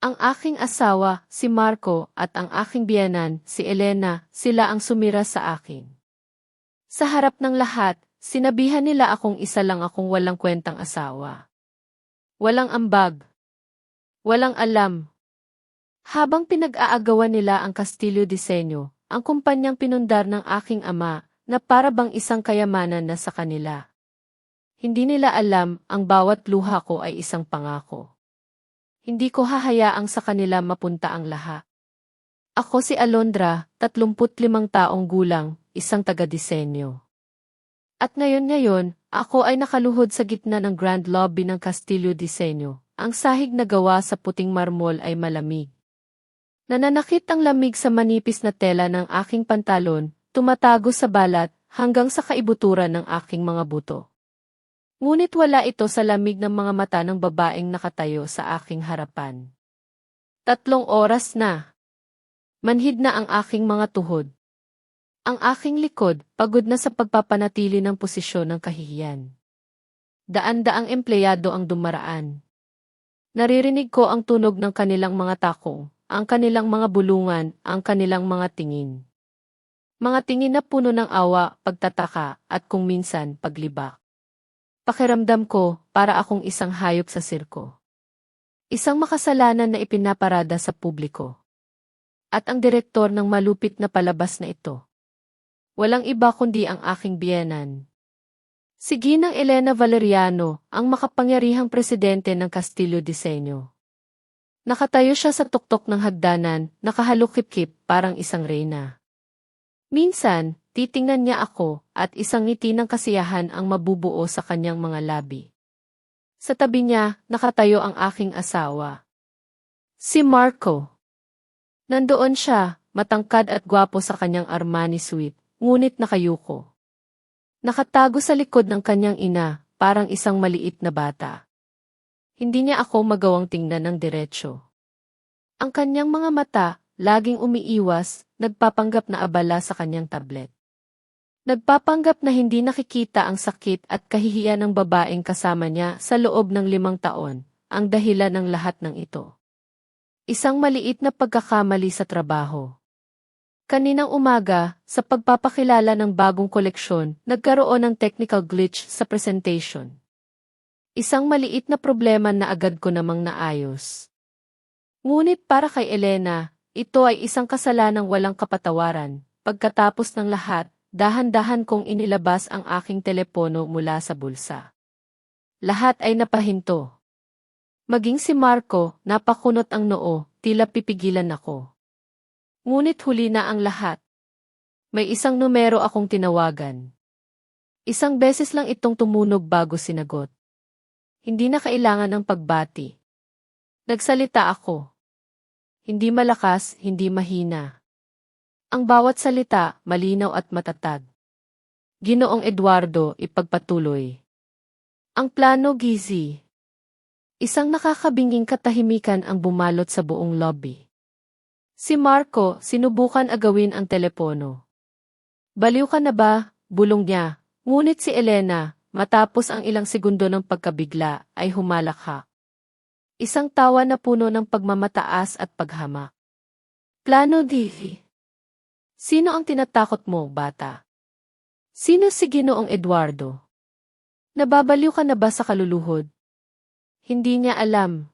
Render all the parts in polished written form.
Ang aking asawa, si Marco, at ang aking biyenan, si Elena, sila ang sumira sa akin. Sa harap ng lahat, sinabihan nila akong isa lang akong walang kwentang asawa. Walang ambag. Walang alam. Habang pinag-aagawan nila ang Castillo Disenyo, ang kumpanyang pinundar ng aking ama, na para bang isang kayamanan na sa kanila. Hindi nila alam, ang bawat luha ko ay isang pangako. Hindi ko hahayaang sa kanila mapunta ang lahat. Ako si Alondra, 35 taong gulang, isang taga-disenyo. At ngayon, ako ay nakaluhod sa gitna ng grand lobby ng Castillo Disenyo. Ang sahig na gawa sa puting marmol ay malamig. Nananakit ang lamig sa manipis na tela ng aking pantalon, tumatago sa balat, hanggang sa kaibuturan ng aking mga buto. Ngunit wala ito sa lamig ng mga mata ng babaeng nakatayo sa aking harapan. 3 oras na. Manhid na ang aking mga tuhod. Ang aking likod, pagod na sa pagpapanatili ng posisyon ng kahihiyan. Daan-daang empleyado ang dumaraan. Naririnig ko ang tunog ng kanilang mga takong, ang kanilang mga bulungan, ang kanilang mga tingin. Mga tingin na puno ng awa, pagtataka, at kung minsan, paglibak. Pakiramdam ko, para akong isang hayop sa sirko. Isang makasalanan na ipinaparada sa publiko. At ang direktor ng malupit na palabas na ito. Walang iba kundi ang aking biyenan. Si Ginang Elena Valeriano, ang makapangyarihang presidente ng Castillo Disenyo. Nakatayo siya sa tuktok ng hagdanan, nakahalukip-kip parang isang reyna. Minsan, titingnan niya ako, at isang ngiti ng kasiyahan ang mabubuo sa kanyang mga labi. Sa tabi niya, nakatayo ang aking asawa. Si Marco. Nandoon siya, matangkad at gwapo sa kanyang Armani suite, ngunit nakayuko. Nakatago sa likod ng kanyang ina, parang isang maliit na bata. Hindi niya ako magawang tingnan ng diretsyo. Ang kanyang mga mata, laging umiiwas, nagpapanggap na abala sa kanyang tablet. Nagpapanggap na hindi nakikita ang sakit at kahihiyan ng babaeng kasama niya sa loob ng 5 taon, ang dahilan ng lahat ng ito. Isang maliit na pagkakamali sa trabaho. Kaninang umaga, sa pagpapakilala ng bagong koleksyon, nagkaroon ng technical glitch sa presentation. Isang maliit na problema na agad ko namang naayos. Ngunit para kay Elena, ito ay isang kasalanang walang kapatawaran. Pagkatapos ng lahat, dahan-dahan kong inilabas ang aking telepono mula sa bulsa. Lahat ay napahinto. Maging si Marco, napakunot ang noo, tila pipigilan ako. Ngunit huli na ang lahat. May isang numero akong tinawagan. Isang beses lang itong tumunog bago sinagot. Hindi na kailangan ng pagbati. Nagsalita ako. Hindi malakas, hindi mahina. Ang bawat salita, malinaw at matatag. Ginoong Eduardo, ipagpatuloy. Ang plano, Gizi. Isang nakakabinging katahimikan ang bumalot sa buong lobby. Si Marco, sinubukan agawin ang telepono. Baliw ka na ba? Bulong niya. Ngunit si Elena, matapos ang ilang segundo ng pagkabigla, ay humalakha. Isang tawa na puno ng pagmamataas at paghamak. Plano, Divi. Sino ang tinatakot mo, bata? Sino si Ginoong Eduardo? Nababaliw ka na ba sa kaluluhod? Hindi niya alam.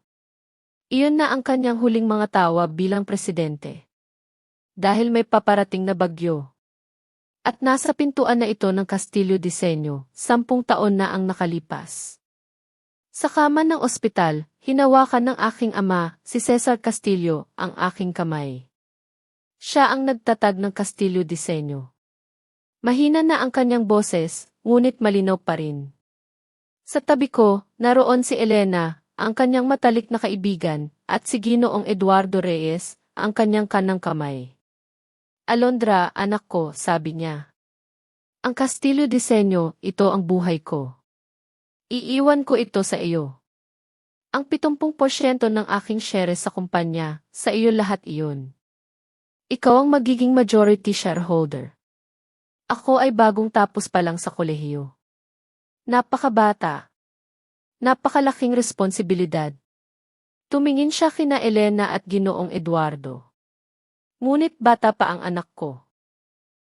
Iyon na ang kanyang huling mga tawa bilang presidente. Dahil may paparating na bagyo. At nasa pintuan na ito ng Castillo Disenyo, 10 taon na ang nakalipas. Sa kama ng ospital, hinawakan ng aking ama, si Cesar Castillo, ang aking kamay. Siya ang nagtatag ng Castillo Disenyo. Mahina na ang kanyang boses, ngunit malinaw pa rin. Sa tabi ko, naroon si Elena, ang kanyang matalik na kaibigan, at si Ginoong Eduardo Reyes, ang kanyang kanang kamay. Alondra, anak ko, sabi niya. Ang Castillo Disenyo, ito ang buhay ko. Iiwan ko ito sa iyo. Ang 70% ng aking shares sa kumpanya, sa iyo lahat iyon. Ikaw ang magiging majority shareholder. Ako ay bagong tapos pa lang sa kolehiyo. Napakabata. Napakalaking responsibilidad. Tumingin siya kina Elena at Ginoong Eduardo. Ngunit bata pa ang anak ko.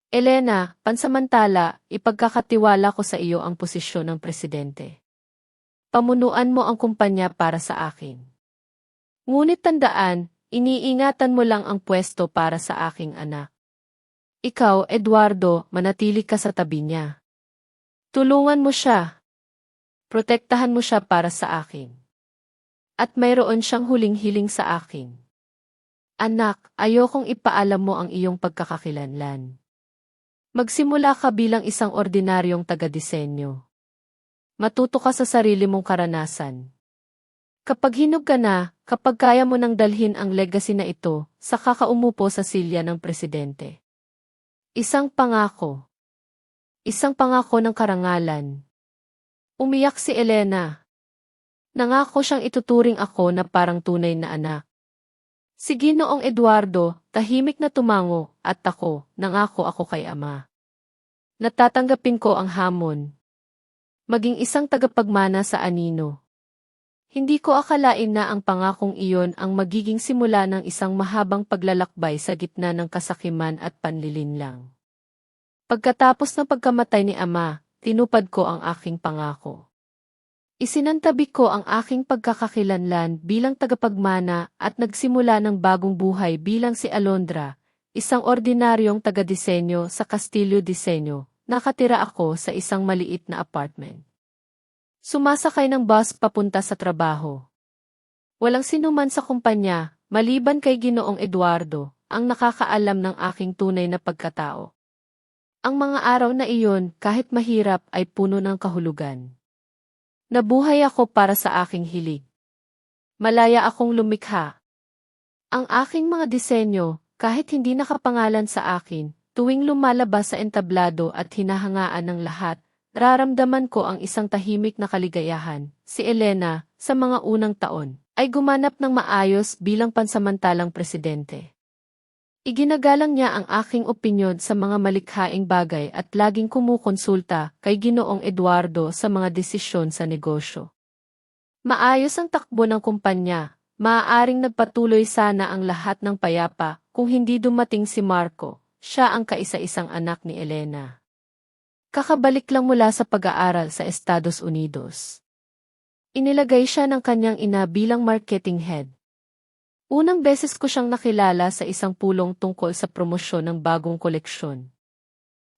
Elena, pansamantala, ipagkakatiwala ko sa iyo ang posisyon ng presidente. Pamunuan mo ang kumpanya para sa akin. Ngunit tandaan, iniingatan mo lang ang pwesto para sa aking anak. Ikaw, Eduardo, manatili ka sa tabi niya. Tulungan mo siya. Protektahan mo siya para sa akin. At mayroon siyang huling hiling sa akin. Anak, ayokong ipaalam mo ang iyong pagkakakilanlan. Magsimula ka bilang isang ordinaryong taga-disenyo. Matuto ka sa sarili mong karanasan. Kapag hinog ka na, kapag kaya mo nang dalhin ang legacy na ito, saka ka umupo sa silya ng presidente. Isang pangako. Isang pangako ng karangalan. Umiyak si Elena. Nangako siyang ituturing ako na parang tunay na anak. Si Ginoong Eduardo, tahimik na tumango, at ako, nangako ako kay ama. Natatanggapin ko ang hamon. Maging isang tagapagmana sa anino. Hindi ko akalain na ang pangakong iyon ang magiging simula ng isang mahabang paglalakbay sa gitna ng kasakiman at panlilinlang. Pagkatapos ng pagkamatay ni ama, tinupad ko ang aking pangako. Isinantabi ko ang aking pagkakakilanlan bilang tagapagmana at nagsimula ng bagong buhay bilang si Alondra, isang ordinaryong taga-disenyo sa Castillo Disenyo. Nakatira ako sa isang maliit na apartment. Sumasakay ng bus papunta sa trabaho. Walang sinuman sa kumpanya, maliban kay Ginoong Eduardo, ang nakakaalam ng aking tunay na pagkatao. Ang mga araw na iyon, kahit mahirap, ay puno ng kahulugan. Nabuhay ako para sa aking hilig. Malaya akong lumikha. Ang aking mga disenyo, kahit hindi nakapangalan sa akin, tuwing lumalabas sa entablado at hinahangaan ng lahat, nararamdaman ko ang isang tahimik na kaligayahan. Si Elena, sa mga unang taon, ay gumanap ng maayos bilang pansamantalang presidente. Iginagalang niya ang aking opinyon sa mga malikhaing bagay at laging kumukonsulta kay Ginoong Eduardo sa mga desisyon sa negosyo. Maayos ang takbo ng kumpanya, maaaring nagpatuloy sana ang lahat ng payapa kung hindi dumating si Marco, siya ang kaisa-isang anak ni Elena. Kakabalik lang mula sa pag-aaral sa Estados Unidos. Inilagay siya ng kanyang ina bilang marketing head. Unang beses ko siyang nakilala sa isang pulong tungkol sa promosyon ng bagong koleksyon.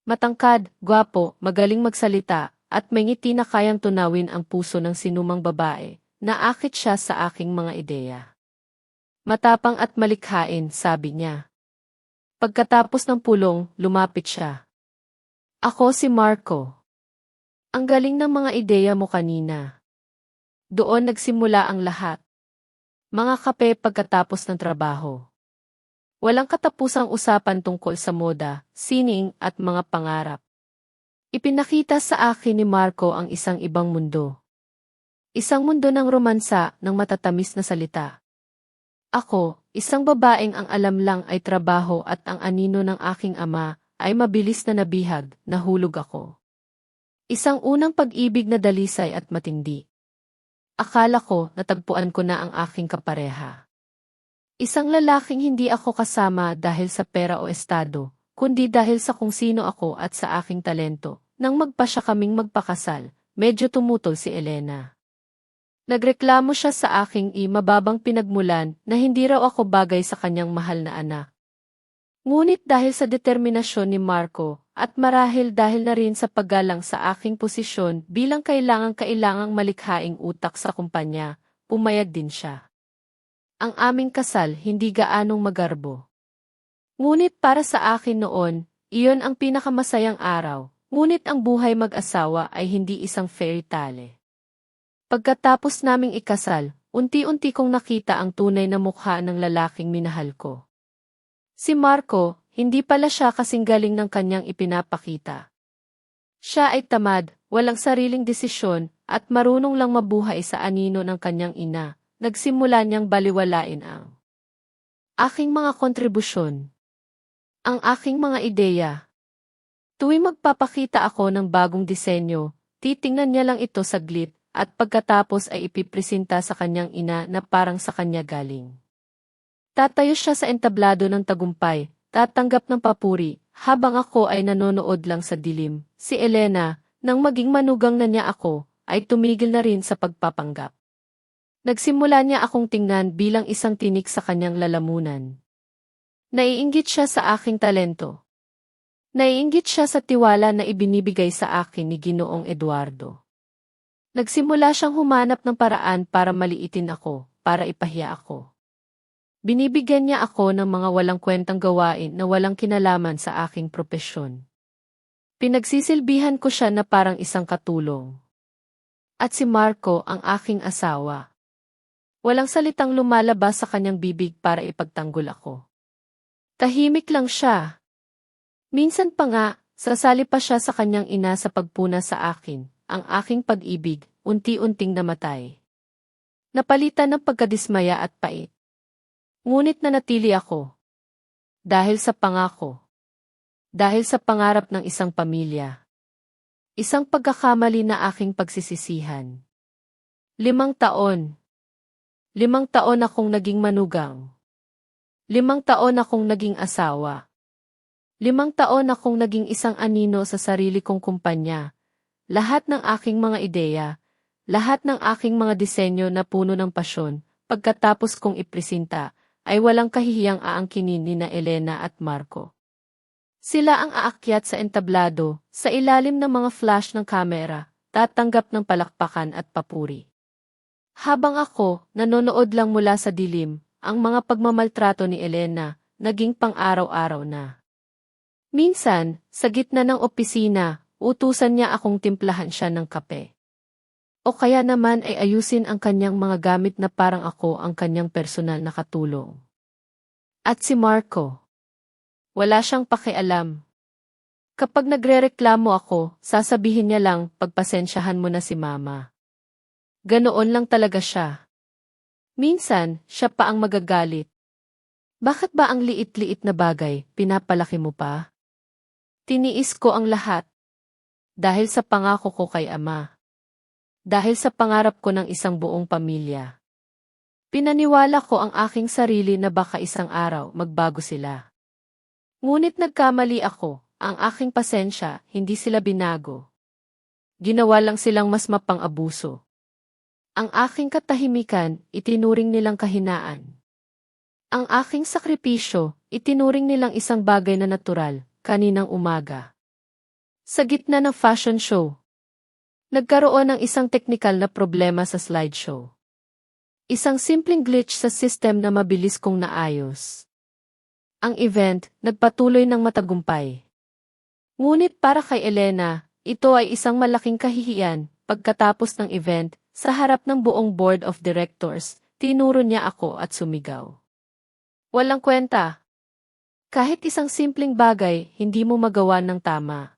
Matangkad, gwapo, magaling magsalita, at may ngiti na kayang tunawin ang puso ng sinumang babae, naakit siya sa aking mga ideya. Matapang at malikhain, sabi niya. Pagkatapos ng pulong, lumapit siya. Ako si Marco. Ang galing ng mga ideya mo kanina. Doon nagsimula ang lahat. Mga kape pagkatapos ng trabaho. Walang katapusang usapan tungkol sa moda, sining at mga pangarap. Ipinakita sa akin ni Marco ang isang ibang mundo. Isang mundo ng romansa, ng matatamis na salita. Ako, isang babaeng ang alam lang ay trabaho at ang anino ng aking ama ay mabilis na nabihag, nahulog ako. Isang unang pag-ibig na dalisay at matindi. Akala ko, natagpuan ko na ang aking kapareha. Isang lalaking hindi ako kasama dahil sa pera o estado, kundi dahil sa kung sino ako at sa aking talento. Nang magpasya kaming magpakasal, medyo tumutol si Elena. Nagreklamo siya sa aking mababang pinagmulan na hindi raw ako bagay sa kanyang mahal na anak. Ngunit dahil sa determinasyon ni Marco, at marahil dahil na rin sa paggalang sa aking posisyon bilang kailangang malikhaing utak sa kumpanya, pumayag din siya. Ang aming kasal hindi gaanong magarbo. Ngunit para sa akin noon, iyon ang pinakamasayang araw, ngunit ang buhay mag-asawa ay hindi isang fairy tale. Pagkatapos naming ikasal, unti-unti kong nakita ang tunay na mukha ng lalaking minahal ko. Si Marco, hindi pala siya kasing galing ng kanyang ipinapakita. Siya ay tamad, walang sariling desisyon, at marunong lang mabuhay sa anino ng kanyang ina. Nagsimula niyang baliwalain ang aking mga kontribusyon, ang aking mga ideya. Tuwing magpapakita ako ng bagong disenyo, titingnan niya lang ito saglit, at pagkatapos ay ipipresenta sa kanyang ina na parang sa kanya galing. Tatayo siya sa entablado ng tagumpay, tatanggap ng papuri, habang ako ay nanonood lang sa dilim. Si Elena, nang maging manugang na niya ako, ay tumigil na rin sa pagpapanggap. Nagsimula niya akong tingnan bilang isang tinik sa kanyang lalamunan. Naiinggit siya sa aking talento. Naiinggit siya sa tiwala na ibinibigay sa akin ni Ginoong Eduardo. Nagsimula siyang humanap ng paraan para maliitin ako, para ipahiya ako. Binibigyan niya ako ng mga walang kwentang gawain na walang kinalaman sa aking propesyon. Pinagsisilbihan ko siya na parang isang katulong. At si Marco ang aking asawa. Walang salitang lumalabas sa kanyang bibig para ipagtanggol ako. Tahimik lang siya. Minsan pa nga, sasali pa siya sa kanyang ina sa pagpuna sa akin. Ang aking pag-ibig, unti-unting namatay. Napalitan ng pagkadismaya at pait. Ngunit nanatili ako. Dahil sa pangako. Dahil sa pangarap ng isang pamilya. Isang pagkakamali na aking pagsisisihan. 5 taon. 5 taon akong naging manugang. 5 taon akong naging asawa. 5 taon akong naging isang anino sa sarili kong kumpanya. Lahat ng aking mga ideya, lahat ng aking mga disenyo na puno ng pasyon, pagkatapos kong ipresenta, ay walang kahihiyang aangkinin ni na Elena at Marco. Sila ang aakyat sa entablado, sa ilalim ng mga flash ng kamera, tatanggap ng palakpakan at papuri. Habang ako, nanonood lang mula sa dilim, ang mga pagmamaltrato ni Elena, naging pang-araw-araw na. Minsan, sa gitna ng opisina, utusan niya akong timplahan siya ng kape. O kaya naman ay ayusin ang kanyang mga gamit na parang ako ang kanyang personal na katulong. At si Marco, wala siyang pakialam. Kapag nagrereklamo ako, sasabihin niya lang, pagpasensyahan mo na si Mama. Ganoon lang talaga siya. Minsan, siya pa ang magagalit. Bakit ba ang liit-liit na bagay, pinapalaki mo pa? Tiniis ko ang lahat. Dahil sa pangako ko kay Ama. Dahil sa pangarap ko ng isang buong pamilya. Pinaniwala ko ang aking sarili na baka isang araw magbago sila. Ngunit nagkamali ako, ang aking pasensya, hindi sila binago. Ginawa lang silang mas mapang-abuso. Ang aking katahimikan, itinuring nilang kahinaan. Ang aking sakripisyo, itinuring nilang isang bagay na natural, kaninang umaga. Sa gitna ng fashion show, nagkaroon ng isang teknikal na problema sa slideshow. Isang simpleng glitch sa system na mabilis kong naayos. Ang event, nagpatuloy ng matagumpay. Ngunit para kay Elena, ito ay isang malaking kahihiyan. Pagkatapos ng event, sa harap ng buong board of directors, tinuro niya ako at sumigaw. Walang kwenta. Kahit isang simpleng bagay, hindi mo magawa ng tama.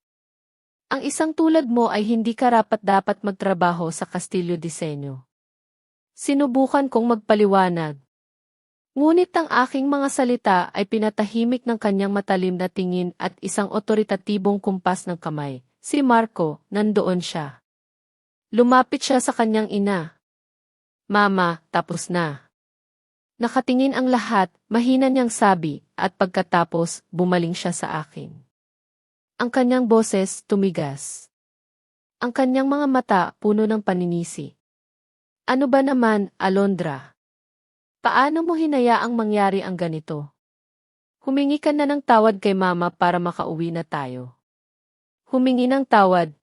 Ang isang tulad mo ay hindi karapat-dapat magtrabaho sa Castillo Disenyo. Sinubukan kong magpaliwanag. Ngunit ang aking mga salita ay pinatahimik ng kanyang matalim na tingin at isang otoritatibong kumpas ng kamay. Si Marco, nandoon siya. Lumapit siya sa kanyang ina. Mama, tapos na. Nakatingin ang lahat, mahina niyang sabi, at pagkatapos, bumaling siya sa akin. Ang kanyang boses tumigas. Ang kanyang mga mata puno ng paninisi. Ano ba naman, Alondra? Paano mo hinayaang mangyari ang ganito? Humingi ka na ng tawad kay Mama para makauwi na tayo. Humingi ng tawad.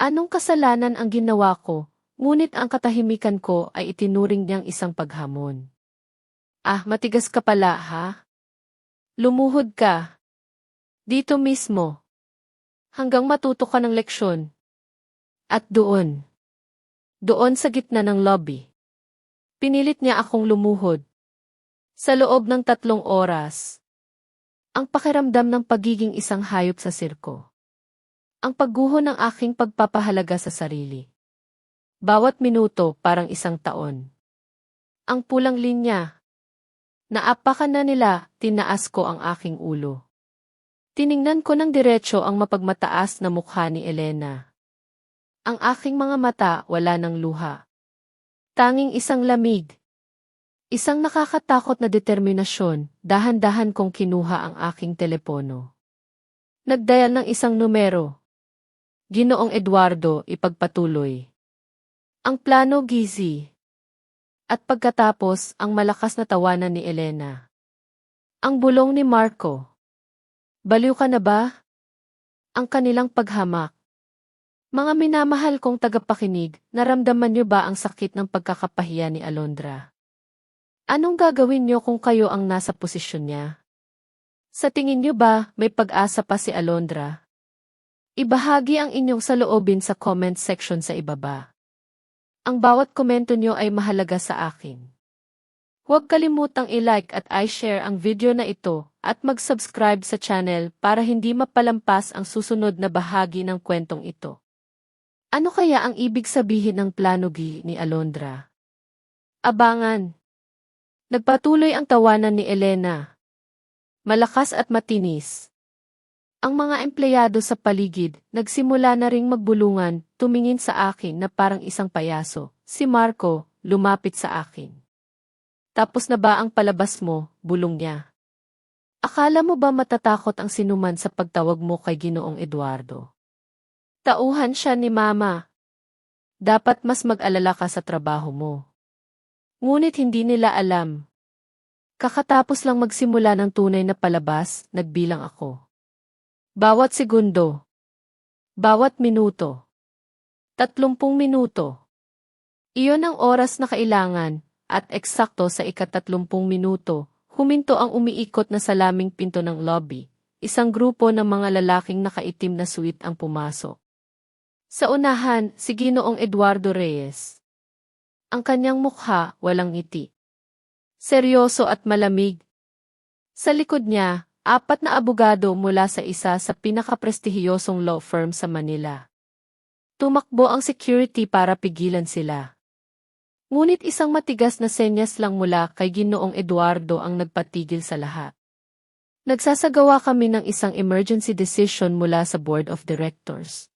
Anong kasalanan ang ginawa ko, ngunit ang katahimikan ko ay itinuring niyang isang paghamon. Ah, matigas ka pala, ha? Lumuhod ka. Dito mismo. Hanggang matuto ka ng leksyon. At doon. Doon sa gitna ng lobby. Pinilit niya akong lumuhod. Sa loob ng 3 oras. Ang pakiramdam ng pagiging isang hayop sa sirko. Ang pagguho ng aking pagpapahalaga sa sarili. Bawat minuto parang isang taon. Ang pulang linya. Naapakan na nila, tinaas ko ang aking ulo. Tiningnan ko ng diretso ang mapagmataas na mukha ni Elena. Ang aking mga mata wala ng luha. Tanging isang lamig. Isang nakakatakot na determinasyon, dahan-dahan kong kinuha ang aking telepono. Nagdial ng isang numero. Ginoong Eduardo, ipagpatuloy. Ang plano, Gizi. At pagkatapos, ang malakas na tawanan ni Elena. Ang bulong ni Marco. Baliw ka na ba? Ang kanilang paghamak. Mga minamahal kong tagapakinig, naramdaman niyo ba ang sakit ng pagkakapahiya ni Alondra? Anong gagawin niyo kung kayo ang nasa posisyon niya? Sa tingin niyo ba, may pag-asa pa si Alondra? Ibahagi ang inyong saloobin sa comment section sa ibaba. Ang bawat komento niyo ay mahalaga sa akin. Huwag kalimutang i-like at i-share ang video na ito at mag-subscribe sa channel para hindi mapalampas ang susunod na bahagi ng kwentong ito. Ano kaya ang ibig sabihin ng plano ni Alondra? Abangan! Nagpatuloy ang tawanan ni Elena. Malakas at matinis. Ang mga empleyado sa paligid, nagsimula na ring magbulungan, tumingin sa akin na parang isang payaso. Si Marco, lumapit sa akin. Tapos na ba ang palabas mo, bulong niya. Akala mo ba matatakot ang sinuman sa pagtawag mo kay Ginoong Eduardo? Tauhan siya ni Mama. Dapat mas mag-alala ka sa trabaho mo. Ngunit hindi nila alam. Kakatapos lang magsimula ng tunay na palabas, nagbilang ako. Bawat segundo. Bawat minuto. 30 minuto. Iyon ang oras na kailangan, at eksakto sa ika-30 minuto, huminto ang umiikot na salaming pinto ng lobby. Isang grupo ng mga lalaking nakaitim na suit ang pumasok. Sa unahan, si Ginoong Eduardo Reyes. Ang kanyang mukha, walang ngiti. Seryoso at malamig. Sa likod niya, 4 na abogado mula sa isa sa pinakaprestihiyosong law firm sa Manila. Tumakbo ang security para pigilan sila. Ngunit isang matigas na senyas lang mula kay Ginoong Eduardo ang nagpatigil sa lahat. Nagsasagawa kami ng isang emergency decision mula sa Board of Directors.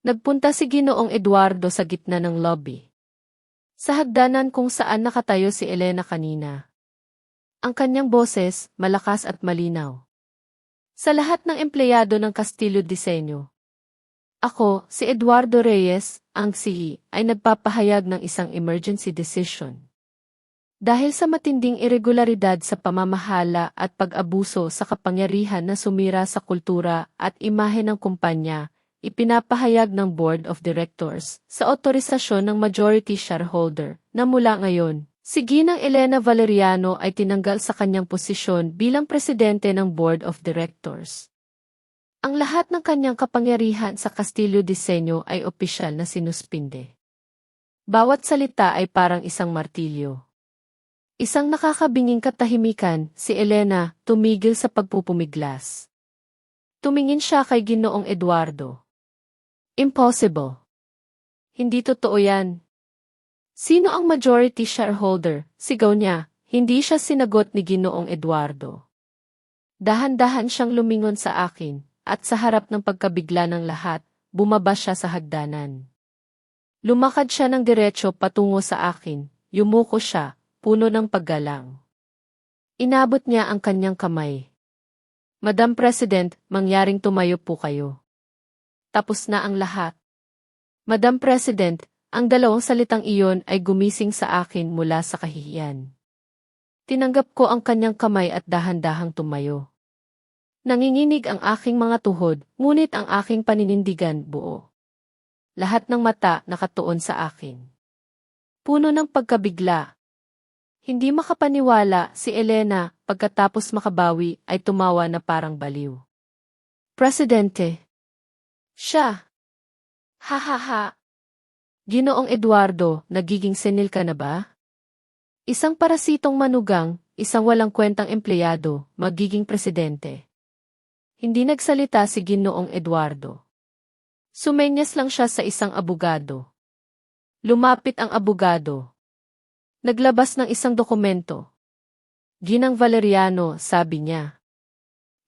Nagpunta si Ginoong Eduardo sa gitna ng lobby. Sa hagdanan kung saan nakatayo si Elena kanina. Ang kanyang boses, malakas at malinaw. Sa lahat ng empleyado ng Castillo Diseño. Ako, si Eduardo Reyes, ang CEO, ay nagpapahayag ng isang emergency decision. Dahil sa matinding irregularidad sa pamamahala at pag-abuso sa kapangyarihan na sumira sa kultura at imahe ng kumpanya, ipinapahayag ng Board of Directors sa otorisasyon ng majority shareholder na mula ngayon, si Ginang Elena Valeriano ay tinanggal sa kanyang posisyon bilang presidente ng Board of Directors. Ang lahat ng kanyang kapangyarihan sa Castillo Diseño ay opisyal na sinuspinde. Bawat salita ay parang isang martilyo. Isang nakakabinging katahimikan, si Elena, tumigil sa pagpupumiglas. Tumingin siya kay Ginoong Eduardo. Impossible. Hindi totoo yan. Sino ang majority shareholder? Sigaw niya, hindi siya sinagot ni Ginoong Eduardo. Dahan-dahan siyang lumingon sa akin, at sa harap ng pagkabigla ng lahat, bumaba siya sa hagdanan. Lumakad siya ng diretso patungo sa akin, yumuko siya, puno ng paggalang. Inabot niya ang kanyang kamay. Madam President, mangyaring tumayo po kayo. Tapos na ang lahat. Madam President, ang dalawang salitang iyon ay gumising sa akin mula sa kahihiyan. Tinanggap ko ang kanyang kamay at dahan-dahang tumayo. Nanginginig ang aking mga tuhod, ngunit ang aking paninindigan buo. Lahat ng mata nakatuon sa akin. Puno ng pagkabigla. Hindi makapaniwala si Elena, pagkatapos makabawi ay tumawa na parang baliw. Presidente. Siya. Ha ha ha. Ginoong Eduardo, nagiging senil ka na ba? Isang parasitong manugang, isang walang kwentang empleyado, magiging presidente. Hindi nagsalita si Ginoong Eduardo. Sumenyas lang siya sa isang abogado. Lumapit ang abogado. Naglabas ng isang dokumento. Ginang Valeriano, sabi niya.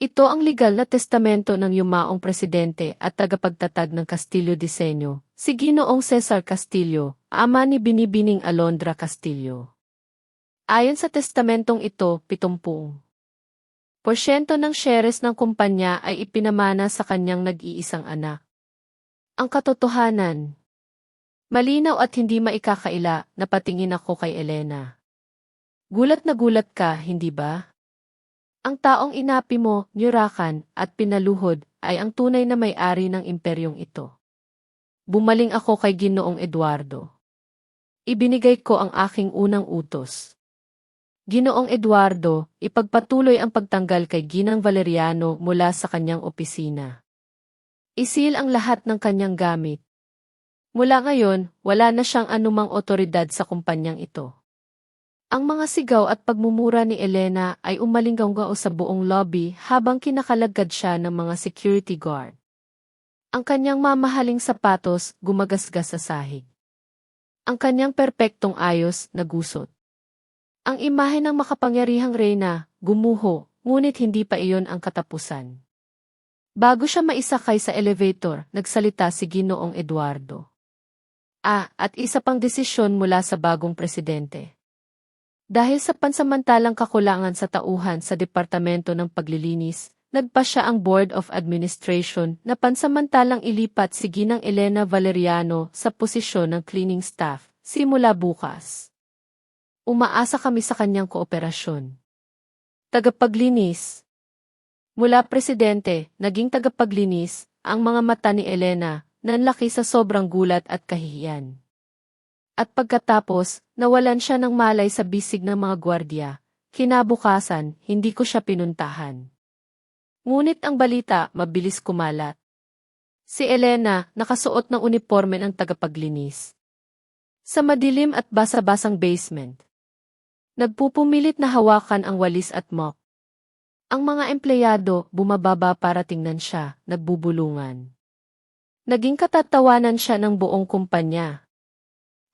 Ito ang legal na testamento ng yumaong presidente at tagapagtatag ng Castillo Diseño, Si Ginoong Cesar Castillo, ama ni Binibining Alondra Castillo. Ayon sa testamentong ito, 70% ng shares ng kumpanya ay ipinamana sa kanyang nag-iisang anak. Ang katotohanan. Malinaw at hindi maikakaila, napatingin ako kay Elena. Gulat na gulat ka, hindi ba? Ang taong inapi mo, niyurakan, at pinaluhod, ay ang tunay na may-ari ng imperyong ito. Bumaling ako kay Ginoong Eduardo. Ibinigay ko ang aking unang utos. Ginoong Eduardo, ipagpatuloy ang pagtanggal kay Ginang Valeriano mula sa kanyang opisina. Isil ang lahat ng kanyang gamit. Mula ngayon, wala na siyang anumang otoridad sa kumpanyang ito. Ang mga sigaw at pagmumura ni Elena ay umalinggaw sa buong lobby habang kinakalagad siya ng mga security guard. Ang kanyang mamahaling sapatos gumagasgas sa sahig. Ang kanyang perpektong ayos nagusot. Ang imahe ng makapangyarihang reyna gumuho, ngunit hindi pa iyon ang katapusan. Bago siya maisakay sa elevator, nagsalita si Ginoong Eduardo. At isa pang desisyon mula sa bagong presidente. Dahil sa pansamantalang kakulangan sa tauhan sa Departamento ng Paglilinis, nagpasya ang Board of Administration na pansamantalang ilipat si Ginang Elena Valeriano sa posisyon ng cleaning staff, simula bukas. Umaasa kami sa kanyang kooperasyon. Tagapaglinis. Mula presidente, naging tagapaglinis, ang mga mata ni Elena, nanlaki sa sobrang gulat at kahihiyan. At pagkatapos, nawalan siya ng malay sa bisig ng mga gwardya. Kinabukasan, hindi ko siya pinuntahan. Ngunit ang balita, mabilis kumalat. Si Elena, nakasuot ng uniforme ng tagapaglinis. Sa madilim at basa-basang basement. Nagpupumilit na hawakan ang walis at mop. Ang mga empleyado, bumababa para tingnan siya, nagbubulungan. Naging katatawanan siya ng buong kumpanya.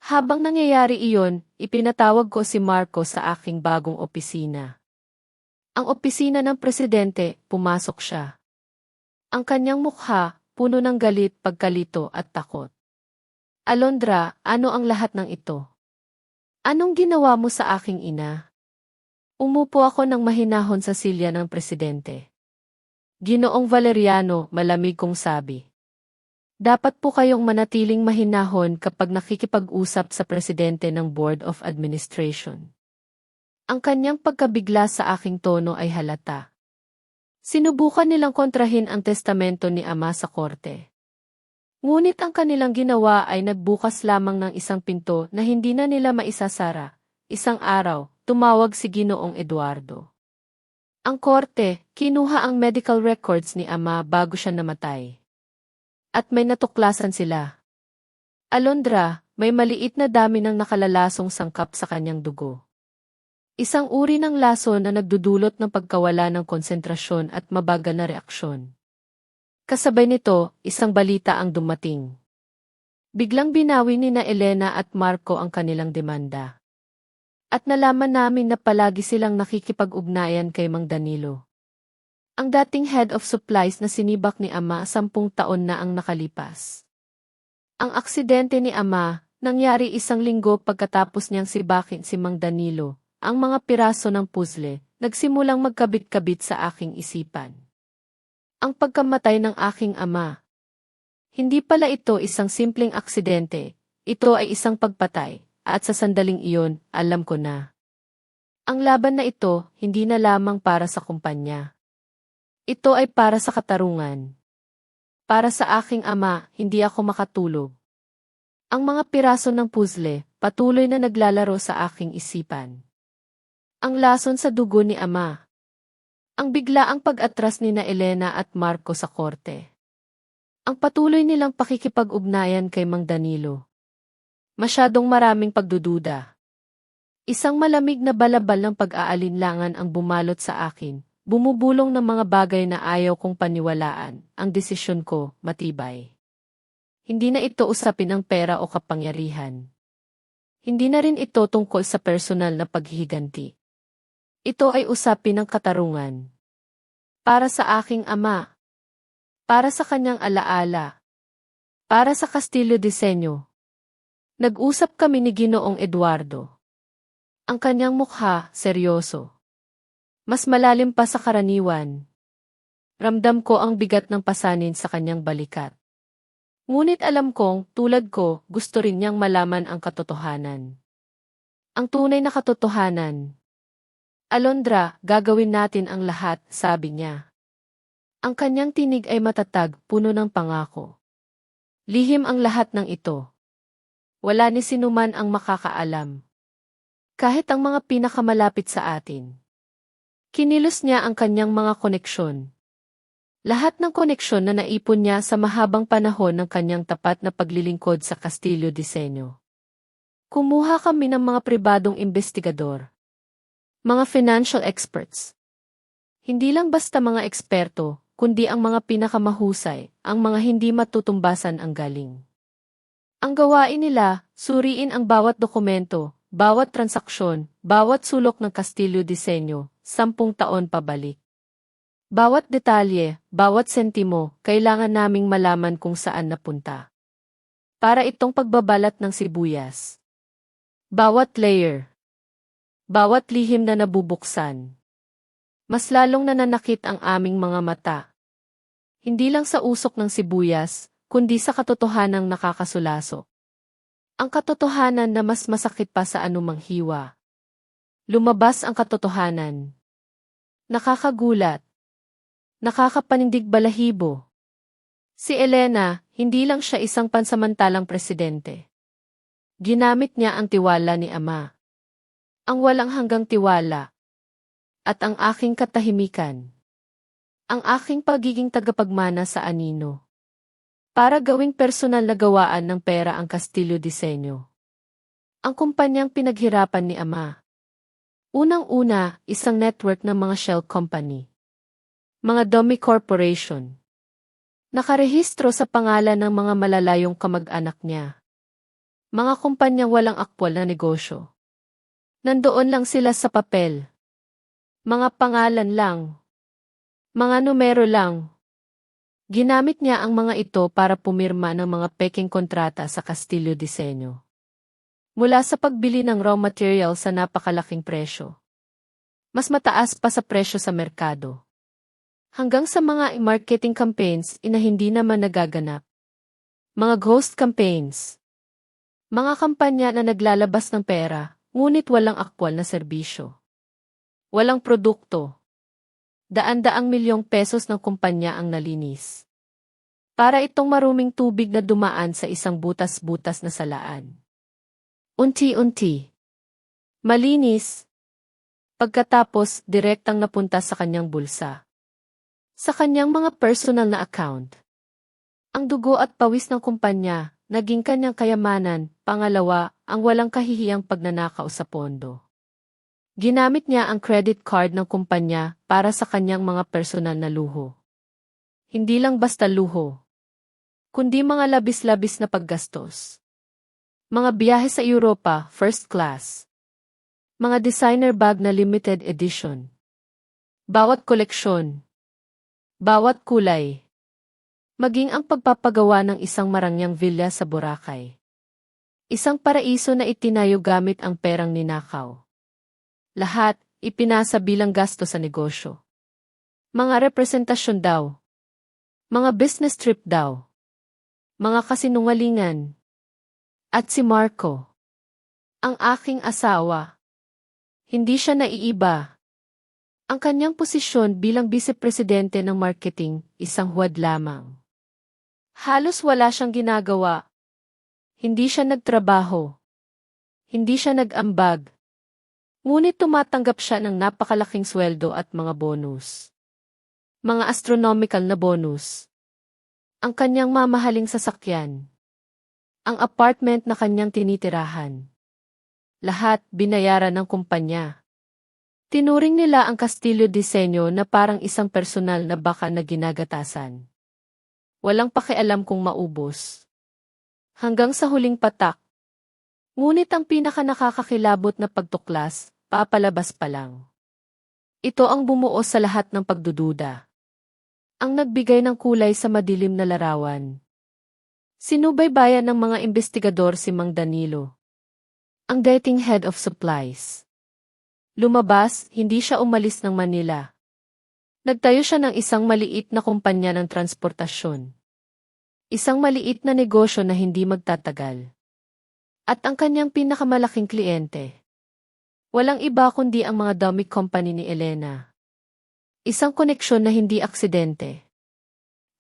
Habang nangyayari iyon, ipinatawag ko si Marco sa aking bagong opisina. Ang opisina ng presidente, pumasok siya. Ang kanyang mukha, puno ng galit, pagkalito at takot. Alondra, ano ang lahat ng ito? Anong ginawa mo sa aking ina? Umupo ako ng mahinahon sa silya ng presidente. Ginoong Valeriano, malamig kong sabi. Dapat po kayong manatiling mahinahon kapag nakikipag-usap sa presidente ng Board of Administration. Ang kanyang pagkabigla sa aking tono ay halata. Sinubukan nilang kontrahin ang testamento ni Ama sa korte. Ngunit ang kanilang ginawa ay nagbukas lamang ng isang pinto na hindi na nila maisasara. Isang araw, tumawag si Ginoong Eduardo. Ang korte, kinuha ang medical records ni Ama bago siya namatay. At may natuklasan sila. Alondra, may maliit na dami ng nakalalasong sangkap sa kanyang dugo. Isang uri ng lason na nagdudulot ng pagkawala ng konsentrasyon at mabagal na reaksyon. Kasabay nito, isang balita ang dumating. Biglang binawi ni na Elena at Marco ang kanilang demanda. At nalaman namin na palagi silang nakikipag-ugnayan kay Mang Danilo. Ang dating head of supplies na sinibak ni Ama 10 taon na ang nakalipas. Ang aksidente ni Ama, nangyari 1 linggo pagkatapos niyang sibakin si Mang Danilo. Ang mga piraso ng puzzle, nagsimulang magkabit-kabit sa aking isipan. Ang pagkamatay ng aking ama. Hindi pala ito isang simpleng aksidente, ito ay isang pagpatay, at sa sandaling iyon, alam ko na. Ang laban na ito, hindi na lamang para sa kumpanya. Ito ay para sa katarungan. Para sa aking ama, hindi ako makatulog. Ang mga piraso ng puzzle, patuloy na naglalaro sa aking isipan. Ang lason sa dugo ni Ama. Ang biglaang pag-atras ni na Elena at Marco sa korte. Ang patuloy nilang pakikipag-ugnayan kay Mang Danilo. Masyadong maraming pagdududa. Isang malamig na balabal ng pag-aalinlangan ang bumalot sa akin, bumubulong ng mga bagay na ayaw kong paniwalaan, ang desisyon ko, matibay. Hindi na ito usapin ng pera o kapangyarihan. Hindi na rin ito tungkol sa personal na paghihiganti. Ito ay usapin ng katarungan. Para sa aking ama. Para sa kanyang alaala. Para sa Castillo Disenyo. Nag-usap kami ni Ginoong Eduardo. Ang kanyang mukha, seryoso. Mas malalim pa sa karaniwan. Ramdam ko ang bigat ng pasanin sa kanyang balikat. Ngunit alam kong, tulad ko, gusto rin niyang malaman ang katotohanan. Ang tunay na katotohanan. Alondra, gagawin natin ang lahat, sabi niya. Ang kanyang tinig ay matatag, puno ng pangako. Lihim ang lahat ng ito. Wala ni sinuman ang makakaalam. Kahit ang mga pinakamalapit sa atin. Kinilos niya ang kanyang mga koneksyon. Lahat ng koneksyon na naipon niya sa mahabang panahon ng kanyang tapat na paglilingkod sa Castillo Disenyo. Kumuha kami ng mga pribadong investigador. Mga financial experts. Hindi lang basta mga eksperto, kundi ang mga pinakamahusay, ang mga hindi matutumbasan ang galing. Ang gawain nila, suriin ang bawat dokumento, bawat transaksyon, bawat sulok ng Castillo Disenyo, 10 taon pabalik. Bawat detalye, bawat sentimo, kailangan naming malaman kung saan napunta. Para itong pagbabalat ng sibuyas. Bawat layer. Bawat lihim na nabubuksan. Mas lalong nananakit ang aming mga mata. Hindi lang sa usok ng sibuyas, kundi sa katotohanang nakakasulaso. Ang katotohanan na mas masakit pa sa anumang hiwa. Lumabas ang katotohanan. Nakakagulat. Nakakapanindig balahibo. Si Elena, hindi lang siya isang pansamantalang presidente. Ginamit niya ang tiwala ni Ama. Ang walang hanggang tiwala. At ang aking katahimikan. Ang aking pagiging tagapagmana sa anino. Para gawing personal na gawaan ng pera ang Castillo Disenyo. Ang kumpanyang pinaghirapan ni Ama. Unang-una, isang network ng mga shell company. Mga dummy corporation. Nakarehistro sa pangalan ng mga malalayong kamag-anak niya. Mga kumpanyang walang aktwal na negosyo. Nandoon lang sila sa papel. Mga pangalan lang. Mga numero lang. Ginamit niya ang mga ito para pumirma ng mga peking kontrata sa Castillo Disenyo. Mula sa pagbili ng raw material sa napakalaking presyo. Mas mataas pa sa presyo sa merkado. Hanggang sa mga marketing campaigns na hindi naman nagaganap. Mga ghost campaigns. Mga kampanya na naglalabas ng pera, ngunit walang aktwal na serbisyo. Walang produkto. Daan-daang milyong pesos ng kumpanya ang nalinis. Para itong maruming tubig na dumaan sa isang butas-butas na salaan. Unti-unti. Malinis. Pagkatapos, direktang napunta sa kanyang bulsa. Sa kanyang mga personal na account. Ang dugo at pawis ng kumpanya, naging kanyang kayamanan. Pangalawa, ang walang kahihiyang pagnanakaw sa pondo. Ginamit niya ang credit card ng kumpanya para sa kanyang mga personal na luho. Hindi lang basta luho, kundi mga labis-labis na paggastos. Mga biyahe sa Europa, first class. Mga designer bag na limited edition. Bawat koleksyon. Bawat kulay. Maging ang pagpapagawa ng isang marangyang villa sa Boracay. Isang paraiso na itinayo gamit ang perang ninakaw. Lahat, ipinasa bilang gasto sa negosyo. Mga representasyon daw. Mga business trip daw. Mga kasinungalingan. At si Marco. Ang aking asawa. Hindi siya naiiba. Ang kanyang posisyon bilang vice-presidente ng marketing, isang huwad lamang. Halos wala siyang ginagawa. Hindi siya nagtrabaho. Hindi siya nag-ambag. Ngunit tumatanggap siya ng napakalaking sweldo at mga bonus. Mga astronomical na bonus. Ang kanyang mamahaling sasakyan. Ang apartment na kanyang tinitirahan. Lahat binayaran ng kumpanya. Tinuring nila ang Castillo Disenyo na parang isang personal na baka na ginagatasan. Walang pakialam kung maubos. Hanggang sa huling patak. Ngunit ang pinaka-nakakakilabot na pagtuklas, papalabas pa lang. Ito ang bumuo sa lahat ng pagdududa. Ang nagbigay ng kulay sa madilim na larawan. Sinubaybayan ng mga investigador si Mang Danilo, ang dating head of supplies. Lumabas, hindi siya umalis ng Manila. Nagtayo siya ng isang maliit na kumpanya ng transportasyon. Isang maliit na negosyo na hindi magtatagal. At ang kanyang pinakamalaking kliyente, walang iba kundi ang mga dummy company ni Elena. Isang koneksyon na hindi aksidente.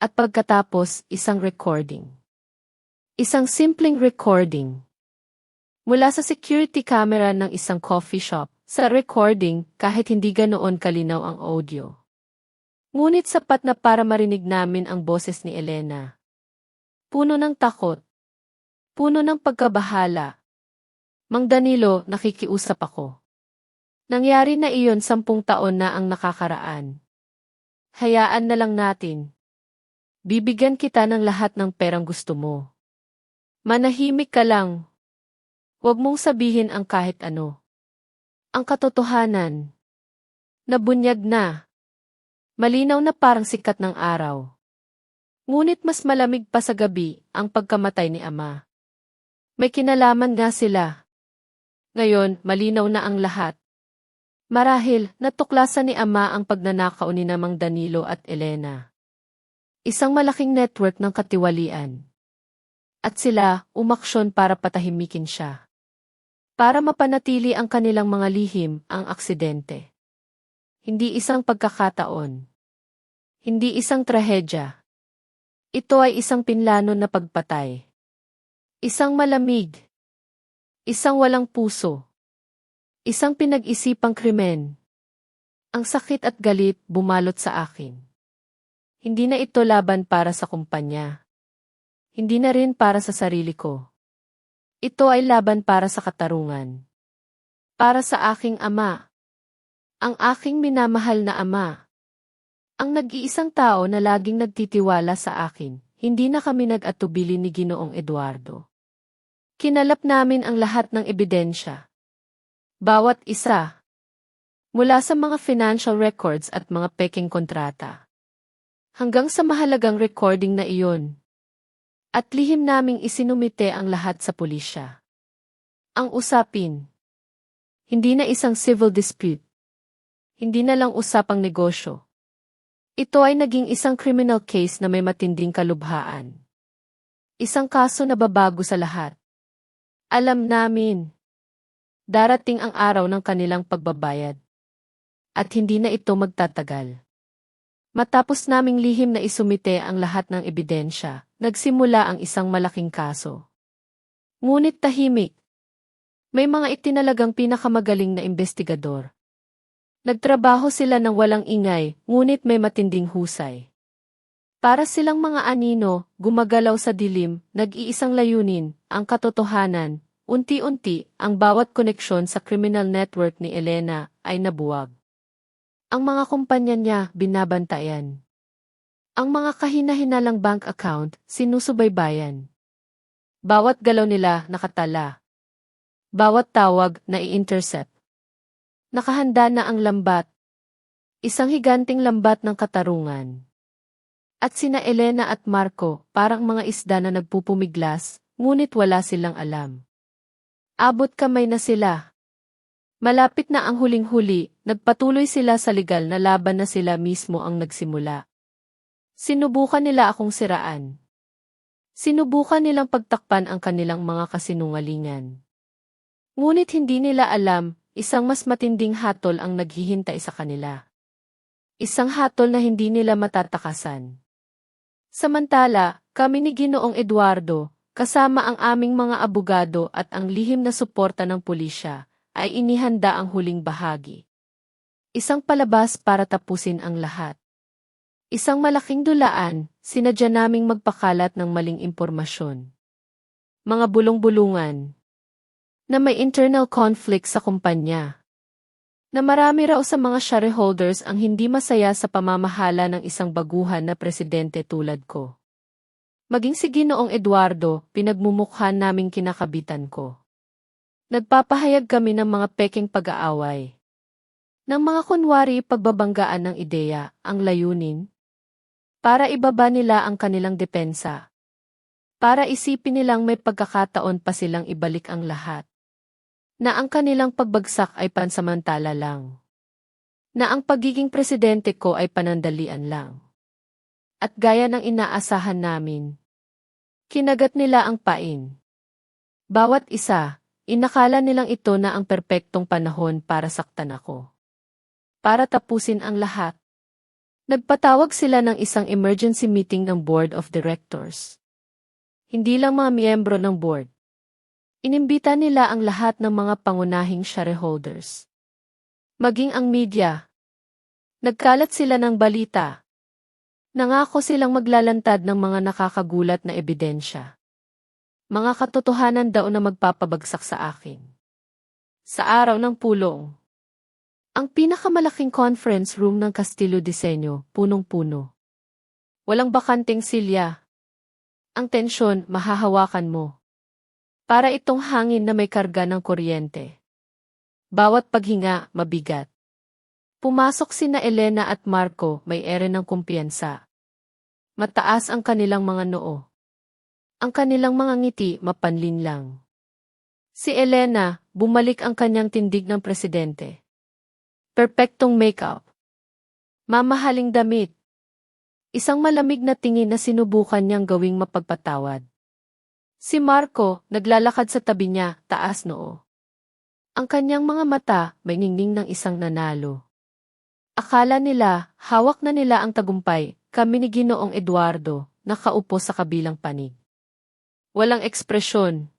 At pagkatapos, isang recording. Isang simpleng recording. Mula sa security camera ng isang coffee shop, sa recording kahit hindi ganoon kalinaw ang audio. Ngunit sapat na para marinig namin ang boses ni Elena. Puno ng takot. Puno ng pagkabahala. Mang Danilo, nakikiusap ako. Nangyari na iyon 10 taon na ang nakakaraan. Hayaan na lang natin. Bibigyan kita ng lahat ng perang gusto mo. Manahimik ka lang. Huwag mong sabihin ang kahit ano. Ang katotohanan. Nabunyag na. Malinaw na parang sikat ng araw. Ngunit mas malamig pa sa gabi ang pagkamatay ni Ama. May kinalaman nga sila. Ngayon, malinaw na ang lahat. Marahil, natuklasan ni Ama ang pagnanakaw ni Mang Danilo at Elena. Isang malaking network ng katiwalian. At sila, umaksyon para patahimikin siya. Para mapanatili ang kanilang mga lihim, ang aksidente. Hindi isang pagkakataon. Hindi isang trahedya. Ito ay isang pinlano na pagpatay. Isang malamig. Isang walang puso. Isang pinag-isipang krimen. Ang sakit at galit bumalot sa akin. Hindi na ito laban para sa kumpanya. Hindi na rin para sa sarili ko. Ito ay laban para sa katarungan. Para sa aking ama. Ang aking minamahal na ama. Ang nag-iisang tao na laging nagtitiwala sa akin, hindi na kami nag-atubili ni Ginoong Eduardo. Kinalap namin ang lahat ng ebidensya. Bawat isa. Mula sa mga financial records at mga peking kontrata. Hanggang sa mahalagang recording na iyon. At lihim naming isinumite ang lahat sa pulisya. Ang usapin. Hindi na isang civil dispute. Hindi na lang usapang negosyo. Ito ay naging isang criminal case na may matinding kalubhaan. Isang kaso na babago sa lahat. Alam namin. Darating ang araw ng kanilang pagbabayad. At hindi na ito magtatagal. Matapos naming lihim na isumite ang lahat ng ebidensya, nagsimula ang isang malaking kaso. Ngunit tahimik. May mga itinalagang pinakamagaling na investigador. Nagtrabaho sila ng walang ingay, ngunit may matinding husay. Para silang mga anino, gumagalaw sa dilim, nag-iisang layunin, ang katotohanan. Unti-unti, ang bawat koneksyon sa criminal network ni Elena ay nabuwag. Ang mga kumpanya niya binabantayan. Ang mga kahina-hinalang bank account sinusubaybayan. Bawat galaw nila nakatala. Bawat tawag na i-intercept. Nakahanda na ang lambat. Isang higanting lambat ng katarungan. At sina Elena at Marco parang mga isda na nagpupumiglas, ngunit wala silang alam. Abot kamay na sila. Malapit na ang huling-huli, nagpatuloy sila sa legal na laban na sila mismo ang nagsimula. Sinubukan nila akong siraan. Sinubukan nilang pagtakpan ang kanilang mga kasinungalingan. Ngunit hindi nila alam, isang mas matinding hatol ang naghihintay sa kanila. Isang hatol na hindi nila matatakasan. Samantala, kami ni Ginoong Eduardo, kasama ang aming mga abogado at ang lihim na suporta ng pulisya, ay inihanda ang huling bahagi. Isang palabas para tapusin ang lahat. Isang malaking dulaan, sinadya naming magpakalat ng maling impormasyon. Mga bulong-bulungan. Na may internal conflict sa kumpanya. Na marami raw sa mga shareholders ang hindi masaya sa pamamahala ng isang baguhan na presidente tulad ko. Maging si Ginoong Eduardo, pinagmumukha naming kinakabitan ko. Nagpapahayag kami ng mga peking pag-aaway. Ng mga kunwari pagbabanggaan ng ideya, ang layunin. Para ibaba nila ang kanilang depensa. Para isipin nilang may pagkakataon pa silang ibalik ang lahat. Na ang kanilang pagbagsak ay pansamantala lang. Na ang pagiging presidente ko ay panandalian lang. At gaya ng inaasahan namin, kinagat nila ang pain. Bawat isa, inakala nilang ito na ang perpektong panahon para saktan ako. Para tapusin ang lahat. Nagpatawag sila ng isang emergency meeting ng Board of Directors. Hindi lang mga miyembro ng board. Inimbita nila ang lahat ng mga pangunahing shareholders. Maging ang media. Nagkalat sila ng balita. Nangako silang maglalantad ng mga nakakagulat na ebidensya. Mga katotohanan daw na magpapabagsak sa akin. Sa araw ng pulong. Ang pinakamalaking conference room ng Castillo Diseño, punong-puno. Walang bakanting silya. Ang tensyon, mahahawakan mo. Para itong hangin na may karga ng kuryente. Bawat paghinga, mabigat. Pumasok sina Elena at Marco, may ere ng kumpiyansa. Mataas ang kanilang mga noo. Ang kanilang mga ngiti, mapanlin lang. Si Elena, bumalik ang kanyang tindig ng presidente. Perpektong makeup. Mamahaling damit. Isang malamig na tingin na sinubukan niyang gawing mapagpatawad. Si Marco, naglalakad sa tabi niya, taas noo. Ang kanyang mga mata, may ningning ng isang nanalo. Akala nila, hawak na nila ang tagumpay, kami ni Ginoong Eduardo, nakaupo sa kabilang panig. Walang ekspresyon.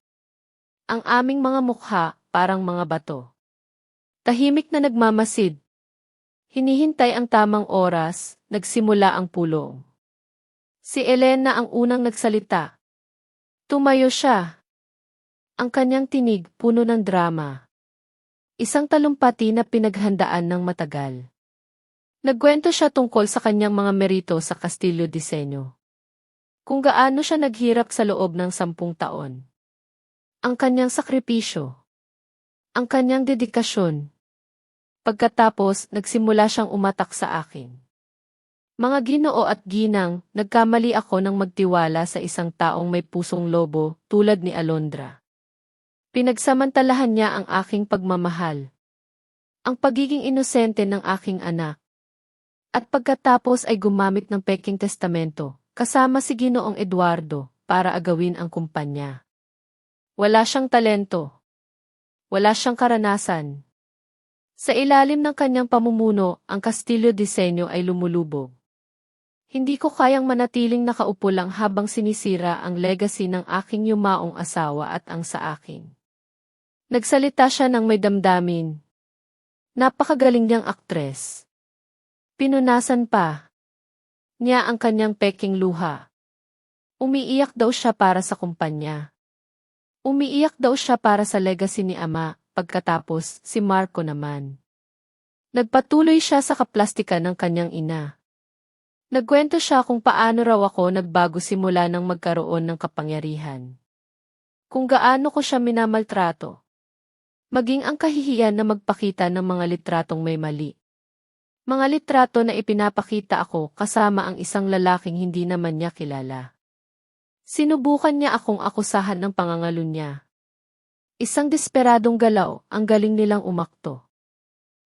Ang aming mga mukha, parang mga bato. Tahimik na nagmamasid. Hinihintay ang tamang oras, nagsimula ang pulong. Si Elena ang unang nagsalita. Tumayo siya. Ang kanyang tinig, puno ng drama. Isang talumpati na pinaghandaan ng matagal. Nagkwento siya tungkol sa kanyang mga merito sa Castillo Diseño. Kung gaano siya naghirap sa loob ng 10 taon. Ang kanyang sakripisyo. Ang kanyang dedikasyon. Pagkatapos, nagsimula siyang umatak sa akin. Mga Ginoo at ginang, nagkamali ako ng magtiwala sa isang taong may pusong lobo, tulad ni Alondra. Pinagsamantalahan niya ang aking pagmamahal. Ang pagiging inosente ng aking anak. At pagkatapos ay gumamit ng peking testamento, kasama si Ginoong Eduardo, para agawin ang kumpanya. Wala siyang talento. Wala siyang karanasan. Sa ilalim ng kanyang pamumuno, ang Castillo Diseño ay lumulubog. Hindi ko kayang manatiling nakaupo lang habang sinisira ang legacy ng aking yumaong asawa at ang sa akin. Nagsalita siya ng may damdamin. Napakagaling niyang aktres. Pinunasan pa niya ang kanyang peking luha. Umiiyak daw siya para sa kumpanya. Umiiyak daw siya para sa legacy ni Ama. Pagkatapos, si Marco naman. Nagpatuloy siya sa kaplastikan ng kanyang ina. Nagkwento siya kung paano raw ako nagbago simula nang magkaroon ng kapangyarihan. Kung gaano ko siya minamaltrato. Maging ang kahihiyan na magpakita ng mga litratong may mali. Mga litrato na ipinapakita ako kasama ang isang lalaking hindi naman niya kilala. Sinubukan niya akong akusahan ng pangangalo niya. Isang desperadong galaw, ang galing nilang umakto.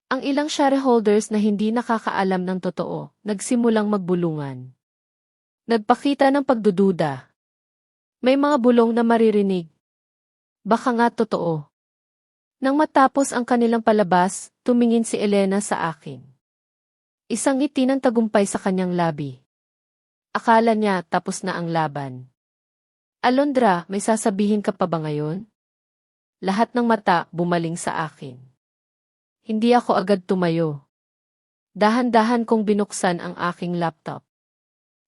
Ang ilang shareholders na hindi nakakaalam ng totoo, nagsimulang magbulungan. Nagpakita ng pagdududa. May mga bulong na maririnig. Baka nga totoo. Nang matapos ang kanilang palabas, tumingin si Elena sa akin. Isang ngiti ng tagumpay sa kanyang labi. Akala niya tapos na ang laban. Alondra, may sasabihin ka pa ba ngayon? Lahat ng mata bumaling sa akin. Hindi ako agad tumayo. Dahan-dahan kong binuksan ang aking laptop.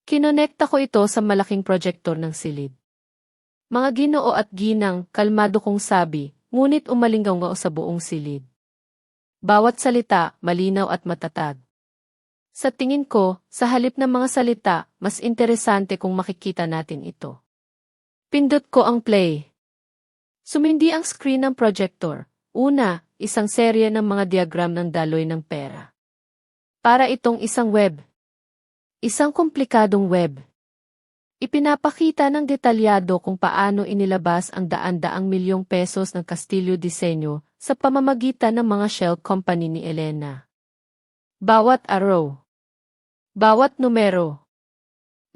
Kinonekta ko ito sa malaking projector ng silid. Mga Ginoo at ginang, kalmado kong sabi, ngunit umalinggaw sa buong silid. Bawat salita, malinaw at matatag. Sa tingin ko, sa halip ng mga salita, mas interesante kung makikita natin ito. Pindot ko ang play. Sumindi ang screen ng projector. Una, isang serye ng mga diagram ng daloy ng pera. Para itong isang web. Isang komplikadong web. Ipinapakita ng detalyado kung paano inilabas ang daan-daang milyong pesos ng Castillo Diseño sa pamamagitan ng mga shell company ni Elena. Bawat araw, bawat numero,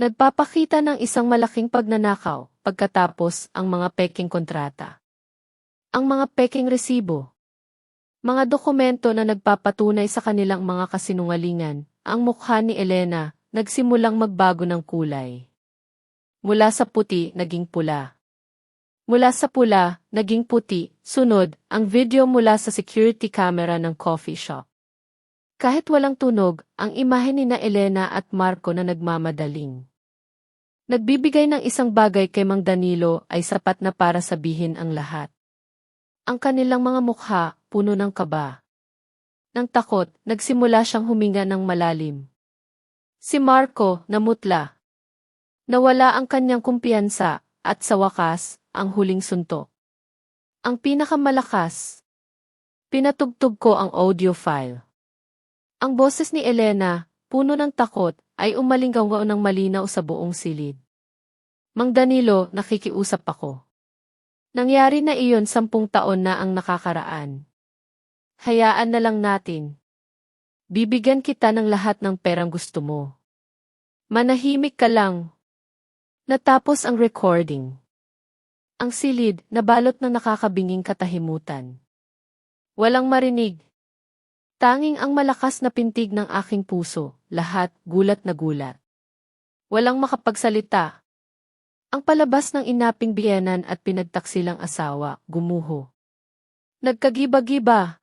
nagpapakita ng isang malaking pagnanakaw, pagkatapos ang mga peking kontrata. Ang mga peking resibo, mga dokumento na nagpapatunay sa kanilang mga kasinungalingan, ang mukha ni Elena, nagsimulang magbago ng kulay. Mula sa puti, naging pula. Mula sa pula, naging puti, sunod, ang video mula sa security camera ng coffee shop. Kahit walang tunog, ang imahe ni na Elena at Marco na nagmamadaling nagbibigay ng isang bagay kay Mang Danilo ay sapat na para sabihin ang lahat. Ang kanilang mga mukha, puno ng kaba. Ng takot, nagsimula siyang huminga ng malalim. Si Marco, namutla. Nawala ang kanyang kumpiyansa, at sa wakas, ang huling suntok. Ang pinakamalakas. Pinatugtog ko ang audio file. Ang boses ni Elena, puno ng takot, ay umalinggaw ng malinaw sa buong silid. Mang Danilo, nakikiusap ako. Nangyari na iyon 10 taon na ang nakakaraan. Hayaan na lang natin. Bibigyan kita ng lahat ng perang gusto mo. Manahimik ka lang. Natapos ang recording. Ang silid, nabalot ng nakakabinging katahimutan. Walang marinig. Tanging ang malakas na pintig ng aking puso, lahat gulat na gulat. Walang makapagsalita. Ang palabas ng inaping biyenan at pinagtaksilang asawa, gumuho. Nagkagiba-giba.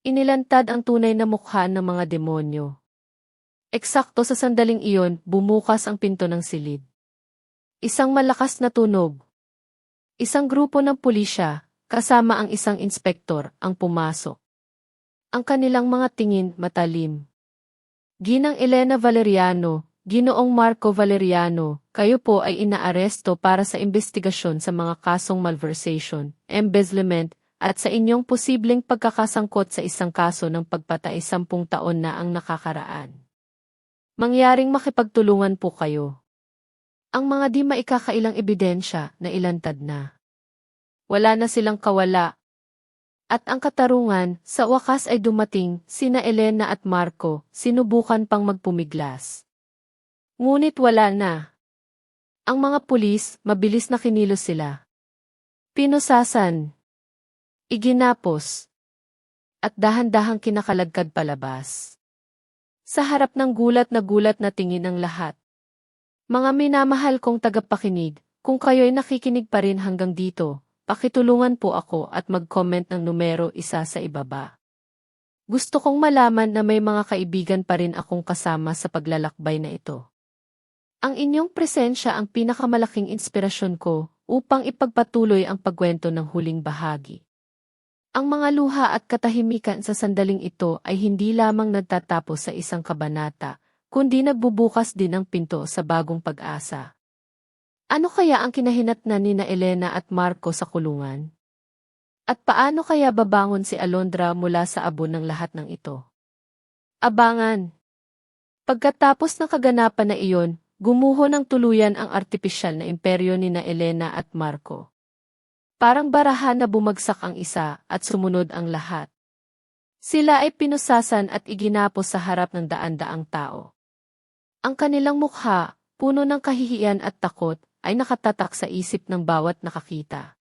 Inilantad ang tunay na mukha ng mga demonyo. Eksakto sa sandaling iyon, bumukas ang pinto ng silid. Isang malakas na tunog. Isang grupo ng pulisya, kasama ang isang inspektor, ang pumasok. Ang kanilang mga tingin matalim. Ginang Elena Valeriano, Ginoong Marco Valeriano, kayo po ay inaaresto para sa investigasyon sa mga kasong malversation, embezzlement, at sa inyong posibleng pagkakasangkot sa isang kaso ng pagpatay 10 taon na ang nakakaraan. Mangyaring makipagtulungan po kayo. Ang mga di maikakailang ebidensya na ilantad na. Wala na silang kawala. At ang katarungan, sa wakas ay dumating, sina Elena at Marco, sinubukan pang magpumiglas. Ngunit wala na. Ang mga pulis, mabilis na kinilos sila. Pinusasan. Iginapos. At dahan-dahang kinakalagkad palabas. Sa harap ng gulat na tingin ng lahat. Mga minamahal kong tagapakinig, kung kayo'y nakikinig pa rin hanggang dito, pakitulungan po ako at mag-comment ng numero 1 sa ibaba. Gusto kong malaman na may mga kaibigan pa rin akong kasama sa paglalakbay na ito. Ang inyong presensya ang pinakamalaking inspirasyon ko upang ipagpatuloy ang pagkwento ng huling bahagi. Ang mga luha at katahimikan sa sandaling ito ay hindi lamang nagtatapos sa isang kabanata, kundi nagbubukas din ng pinto sa bagong pag-asa. Ano kaya ang kinahinatnan ni na Elena at Marco sa kulungan? At paano kaya babangon si Alondra mula sa abon ng lahat ng ito? Abangan! Pagkatapos ng kaganapan na iyon, gumuho ng tuluyan ang artipisyal na imperyo ni na Elena at Marco. Parang barahan na bumagsak ang isa at sumunod ang lahat. Sila ay pinusasan at iginapos sa harap ng daan-daang tao. Ang kanilang mukha, puno ng kahihiyan at takot, ay nakatatak sa isip ng bawat nakakita.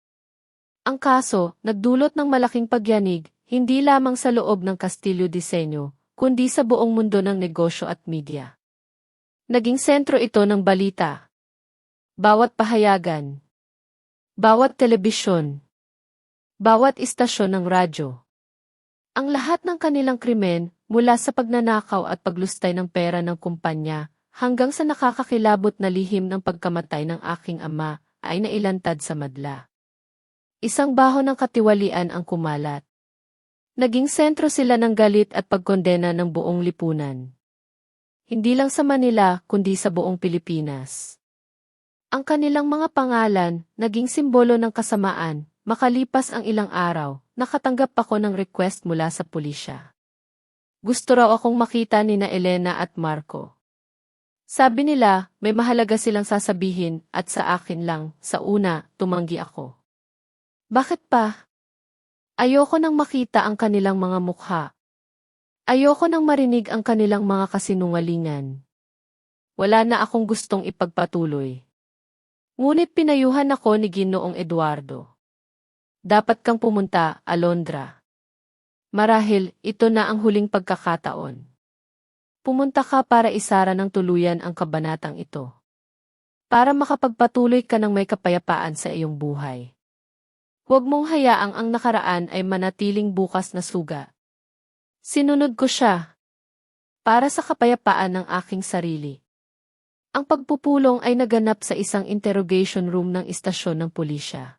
Ang kaso, nagdulot ng malaking pagyanig, hindi lamang sa loob ng Castillo Diseño, kundi sa buong mundo ng negosyo at media. Naging sentro ito ng balita. Bawat pahayagan. Bawat telebisyon. Bawat istasyon ng radyo. Ang lahat ng kanilang krimen, mula sa pagnanakaw at paglustay ng pera ng kumpanya, hanggang sa nakakakilabot na lihim ng pagkamatay ng aking ama, ay nailantad sa madla. Isang baho ng katiwalian ang kumalat. Naging sentro sila ng galit at pagkondena ng buong lipunan. Hindi lang sa Manila, kundi sa buong Pilipinas. Ang kanilang mga pangalan, naging simbolo ng kasamaan. Makalipas ang ilang araw, nakatanggap ako ng request mula sa pulisya. Gusto raw akong makita ni na Elena at Marco. Sabi nila, may mahalaga silang sasabihin at sa akin lang, sa una, tumanggi ako. Bakit pa? Ayoko nang makita ang kanilang mga mukha. Ayoko nang marinig ang kanilang mga kasinungalingan. Wala na akong gustong ipagpatuloy. Ngunit pinayuhan ako ni Ginoong Eduardo. Dapat kang pumunta, Alondra. Marahil, ito na ang huling pagkakataon. Pumunta ka para isara ng tuluyan ang kabanatang ito. Para makapagpatuloy ka ng may kapayapaan sa iyong buhay. Huwag mong hayaang ang nakaraan ay manatiling bukas na suga. Sinunod ko siya. Para sa kapayapaan ng aking sarili. Ang pagpupulong ay naganap sa isang interrogation room ng istasyon ng pulisya.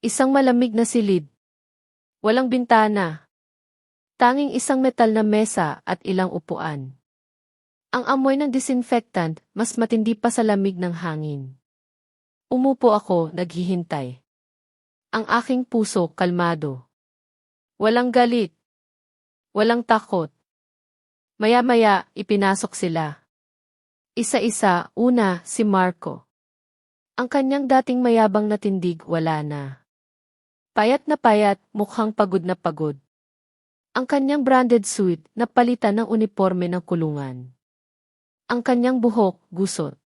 Isang malamig na silid. Walang bintana. Tanging isang metal na mesa at ilang upuan. Ang amoy ng disinfectant mas matindi pa sa lamig ng hangin. Umupo ako, naghihintay. Ang aking puso kalmado. Walang galit. Walang takot. Maya-maya, ipinasok sila. Isa-isa, una, si Marco. Ang kanyang dating mayabang na tindig, wala na. Payat na payat, mukhang pagod na pagod. Ang kanyang branded suit, napalitan ng uniforme ng kulungan. Ang kanyang buhok, gusot.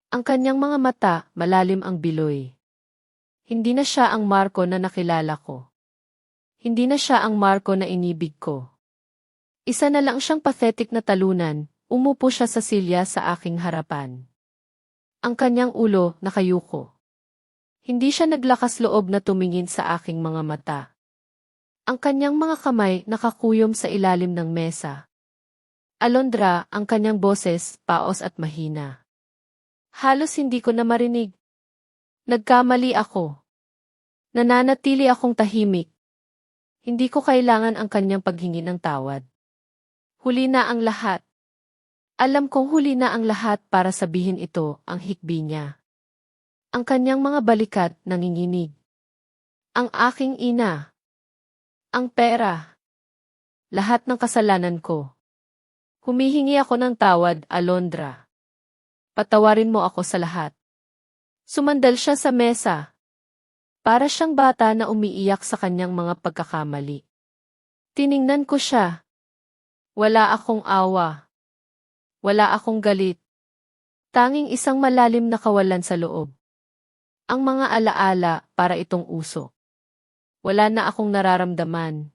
Ang kanyang mga mata, malalim ang biloy. Hindi na siya ang Marco na nakilala ko. Hindi na siya ang Marco na inibig ko. Isa na lang siyang pathetic na talunan. Umupo siya sa silya sa aking harapan. Ang kanyang ulo nakayuko. Hindi siya naglakas loob na tumingin sa aking mga mata. Ang kanyang mga kamay nakakuyom sa ilalim ng mesa. Alondra, ang kanyang boses, paos at mahina. Halos hindi ko na marinig. Nagkamali ako. Nananatili akong tahimik. Hindi ko kailangan ang kanyang paghingi ng tawad. Huli na ang lahat. Alam kong huli na ang lahat para sabihin ito, ang hikbi niya. Ang kanyang mga balikat nanginginig. Ang aking ina. Ang pera. Lahat ng kasalanan ko. Humihingi ako ng tawad, Alondra. Patawarin mo ako sa lahat. Sumandal siya sa mesa. Para siyang bata na umiiyak sa kanyang mga pagkakamali. Tiningnan ko siya. Wala akong awa. Wala akong galit. Tanging isang malalim na kawalan sa loob. Ang mga alaala para itong uso. Wala na akong nararamdaman.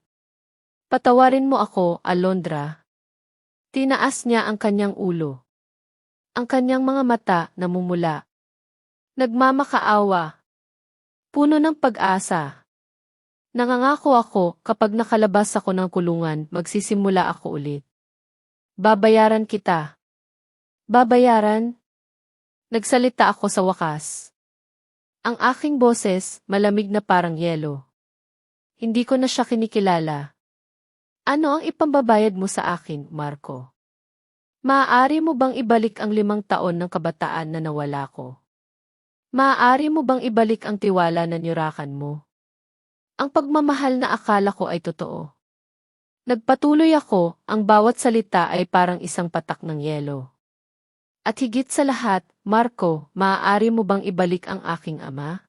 Patawarin mo ako, Alondra. Tinaas niya ang kanyang ulo. Ang kanyang mga mata namumula. Nagmamakaawa. Puno ng pag-asa. Nangangako ako kapag nakalabas ako ng kulungan, magsisimula ako ulit. Babayaran kita. Babayaran? Nagsalita ako sa wakas. Ang aking boses, malamig na parang yelo. Hindi ko na siya kinikilala. Ano ang ipambabayad mo sa akin, Marco? Maaari mo bang ibalik ang 5 taon ng kabataan na nawala ko? Maaari mo bang ibalik ang tiwala na niyurakan mo? Ang pagmamahal na akala ko ay totoo. Nagpatuloy ako, ang bawat salita ay parang isang patak ng yelo. At higit sa lahat, Marco, maaari mo bang ibalik ang aking ama?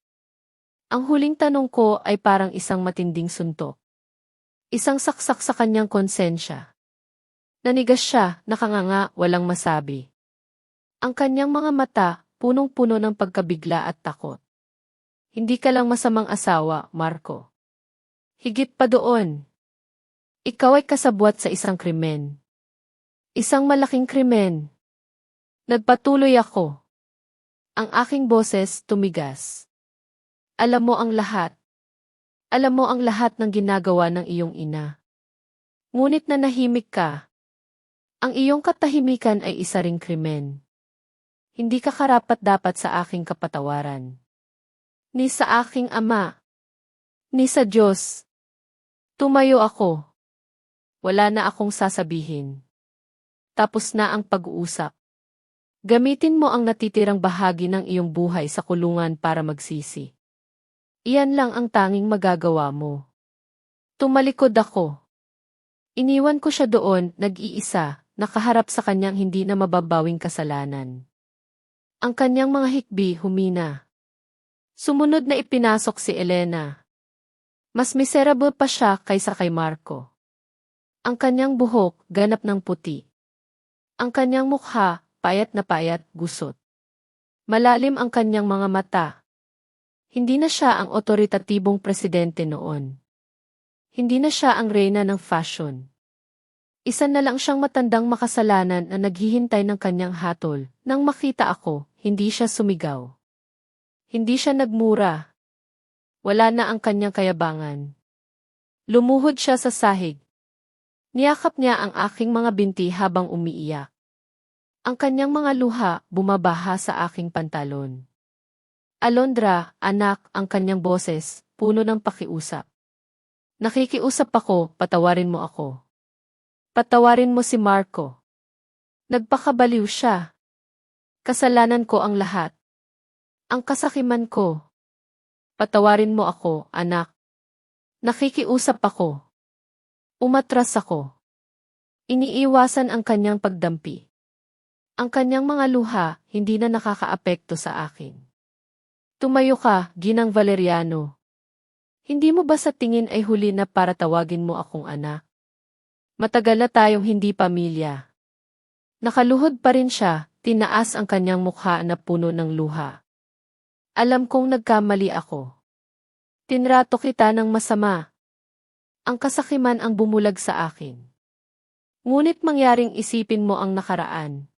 Ang huling tanong ko ay parang isang matinding suntok. Isang saksak sa kanyang konsensya. Nanigas siya, nakanganga, walang masabi. Ang kanyang mga mata, punong-puno ng pagkabigla at takot. Hindi ka lang masamang asawa, Marco. Higit pa doon. Ikaw ay kasabwat sa isang krimen. Isang malaking krimen. Nagpatuloy ako. Ang aking boses tumigas. Alam mo ang lahat. Alam mo ang lahat ng ginagawa ng iyong ina. Ngunit nanahimik ka. Ang iyong katahimikan ay isa ring krimen. Hindi ka karapat-dapat sa aking kapatawaran. Ni sa aking ama. Ni sa Diyos. Tumayo ako. Wala na akong sasabihin. Tapos na ang pag-uusap. Gamitin mo ang natitirang bahagi ng iyong buhay sa kulungan para magsisi. Iyan lang ang tanging magagawa mo. Tumalikod ako. Iniwan ko siya doon, nag-iisa, nakaharap sa kanyang hindi na mababawing kasalanan. Ang kanyang mga hikbi humina. Sumunod na ipinasok si Elena. Mas miserable pa siya kaysa kay Marco. Ang kanyang buhok, ganap ng puti. Ang kanyang mukha, payat na payat, gusot. Malalim ang kanyang mga mata. Hindi na siya ang otoritatibong presidente noon. Hindi na siya ang reyna ng fashion. Isa na lang siyang matandang makasalanan na naghihintay ng kanyang hatol. Nang makita ako, hindi siya sumigaw. Hindi siya nagmura. Wala na ang kanyang kayabangan. Lumuhod siya sa sahig. Niyakap niya ang aking mga binti habang umiiyak. Ang kanyang mga luha bumabaha sa aking pantalon. Alondra, anak, ang kanyang boses, puno ng pakiusap. Nakikiusap ako, patawarin mo ako. Patawarin mo si Marco. Nagpakabaliw siya. Kasalanan ko ang lahat. Ang kasakiman ko. Patawarin mo ako, anak. Nakikiusap ako. Umatras ako. Iniiwasan ang kanyang pagdampi. Ang kanyang mga luha, hindi na nakakaapekto sa akin. Tumayo ka, Ginang Valeriano. Hindi mo ba sa tingin ay huli na para tawagin mo akong anak? Matagal na tayong hindi pamilya. Nakaluhod pa rin siya, tinaas ang kanyang mukha na puno ng luha. Alam kong nagkamali ako. Tinrato kita ng masama. Ang kasakiman ang bumulag sa akin. Ngunit mangyaring isipin mo ang nakaraan.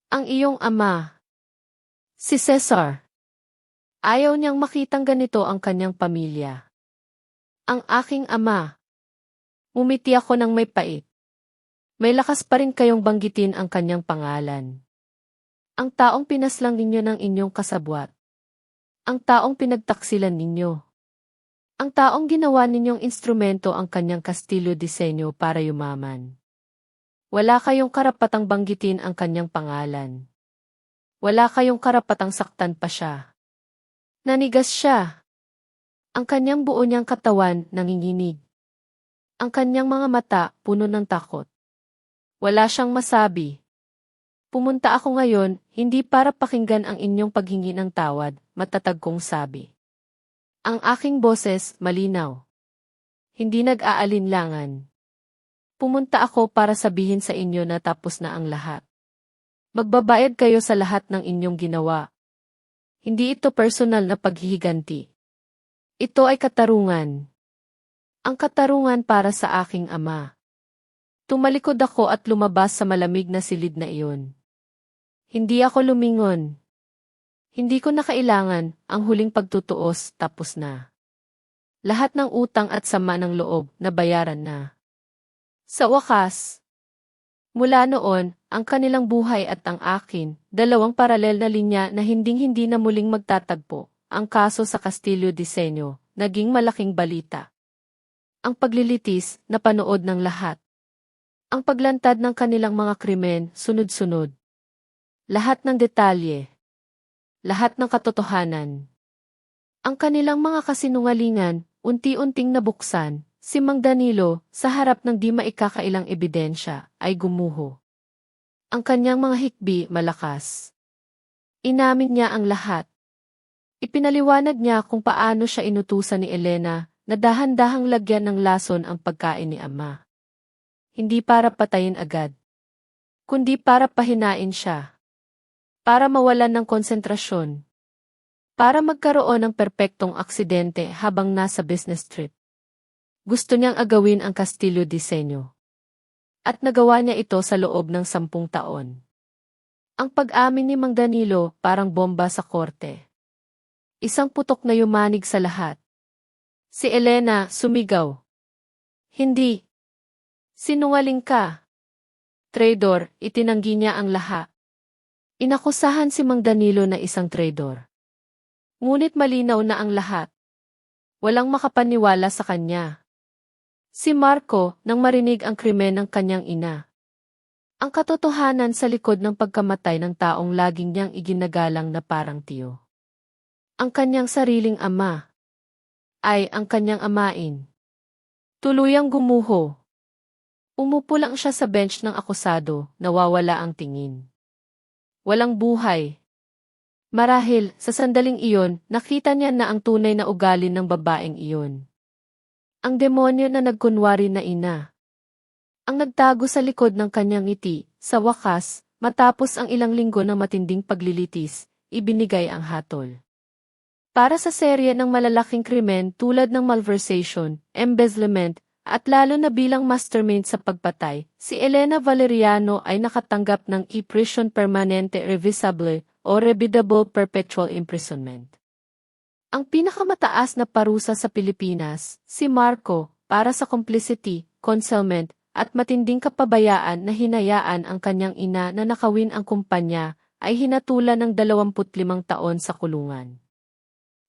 Ang iyong ama, si Cesar. Ayaw niyang makitang ganito ang kanyang pamilya. Ang aking ama. Umiti ako ng may pait. May lakas pa rin kayong banggitin ang kanyang pangalan. Ang taong pinaslang ninyo ng inyong kasabwat. Ang taong pinagtaksilan ninyo. Ang taong ginawa ninyong instrumento ang kanyang kastilyo disenyo para yumaman. Wala kayong karapatang banggitin ang kanyang pangalan. Wala kayong karapatang saktan pa siya. Nanigas siya. Ang kanyang buo niyang katawan nanginginig. Ang kanyang mga mata puno ng takot. Wala siyang masabi. Pumunta ako ngayon, hindi para pakinggan ang inyong paghingi ng tawad, matatag kong sabi. Ang aking boses, malinaw. Hindi nag-aalinlangan. Pumunta ako para sabihin sa inyo na tapos na ang lahat. Magbabayad kayo sa lahat ng inyong ginawa. Hindi ito personal na paghihiganti. Ito ay katarungan. Ang katarungan para sa aking ama. Tumalikod ako at lumabas sa malamig na silid na iyon. Hindi ako lumingon. Hindi ko na kailangan, ang huling pagtutuos tapos na. Lahat ng utang at sama ng loob na bayaran na. Sa wakas, mula noon, ang kanilang buhay at ang akin, dalawang paralel na linya na hinding-hindi na muling magtatagpo, ang kaso sa Castillo Disenyo, naging malaking balita. Ang paglilitis, napanood ng lahat. Ang paglantad ng kanilang mga krimen, sunod-sunod. Lahat ng detalye. Lahat ng katotohanan. Ang kanilang mga kasinungalingan, unti-unting nabuksan. Si Mang Danilo, sa harap ng di maikakailang ebidensya, ay gumuho. Ang kanyang mga hikbi malakas. Inamin niya ang lahat. Ipinaliwanag niya kung paano siya inutusan ni Elena na dahan-dahang lagyan ng lason ang pagkain ni ama. Hindi para patayin agad, kundi para pahinain siya. Para mawalan ng konsentrasyon. Para magkaroon ng perpektong aksidente habang nasa business trip. Gusto niyang agawin ang Castillo Disenyo. At nagawa niya ito sa loob ng 10 taon. Ang pag-amin ni Mang Danilo parang bomba sa korte. Isang putok na yumanig sa lahat. Si Elena sumigaw. Hindi. Sinungaling ka. Traidor, itinanggi niya ang lahat. Inakusahan si Mang Danilo na isang traidor. Ngunit malinaw na ang lahat. Walang makapaniwala sa kanya. Si Marco, nang marinig ang krimen ng kanyang ina. Ang katotohanan sa likod ng pagkamatay ng taong laging niyang iginagalang na parang tiyo. Ang kanyang sariling ama. Ay ang kanyang amain. Tuluyang gumuho. Umupo lang siya sa bench ng akusado, nawawala ang tingin. Walang buhay. Marahil, sa sandaling iyon, nakita niya na ang tunay na ugali ng babaeng iyon. Ang demonyo na nagkunwari na ina. Ang nagtago sa likod ng kanyang ngiti, sa wakas, matapos ang ilang linggo ng matinding paglilitis, ibinigay ang hatol. Para sa serye ng malalaking krimen tulad ng malversation, embezzlement, at lalo na bilang mastermind sa pagpatay, si Elena Valeriano ay nakatanggap ng prisión permanente revisable o revidable perpetual imprisonment. Ang pinakamataas na parusa sa Pilipinas, si Marco, para sa complicity, concealment, at matinding kapabayaan na hinayaan ang kanyang ina na nakawin ang kumpanya, ay hinatulan ng 25 taon sa kulungan.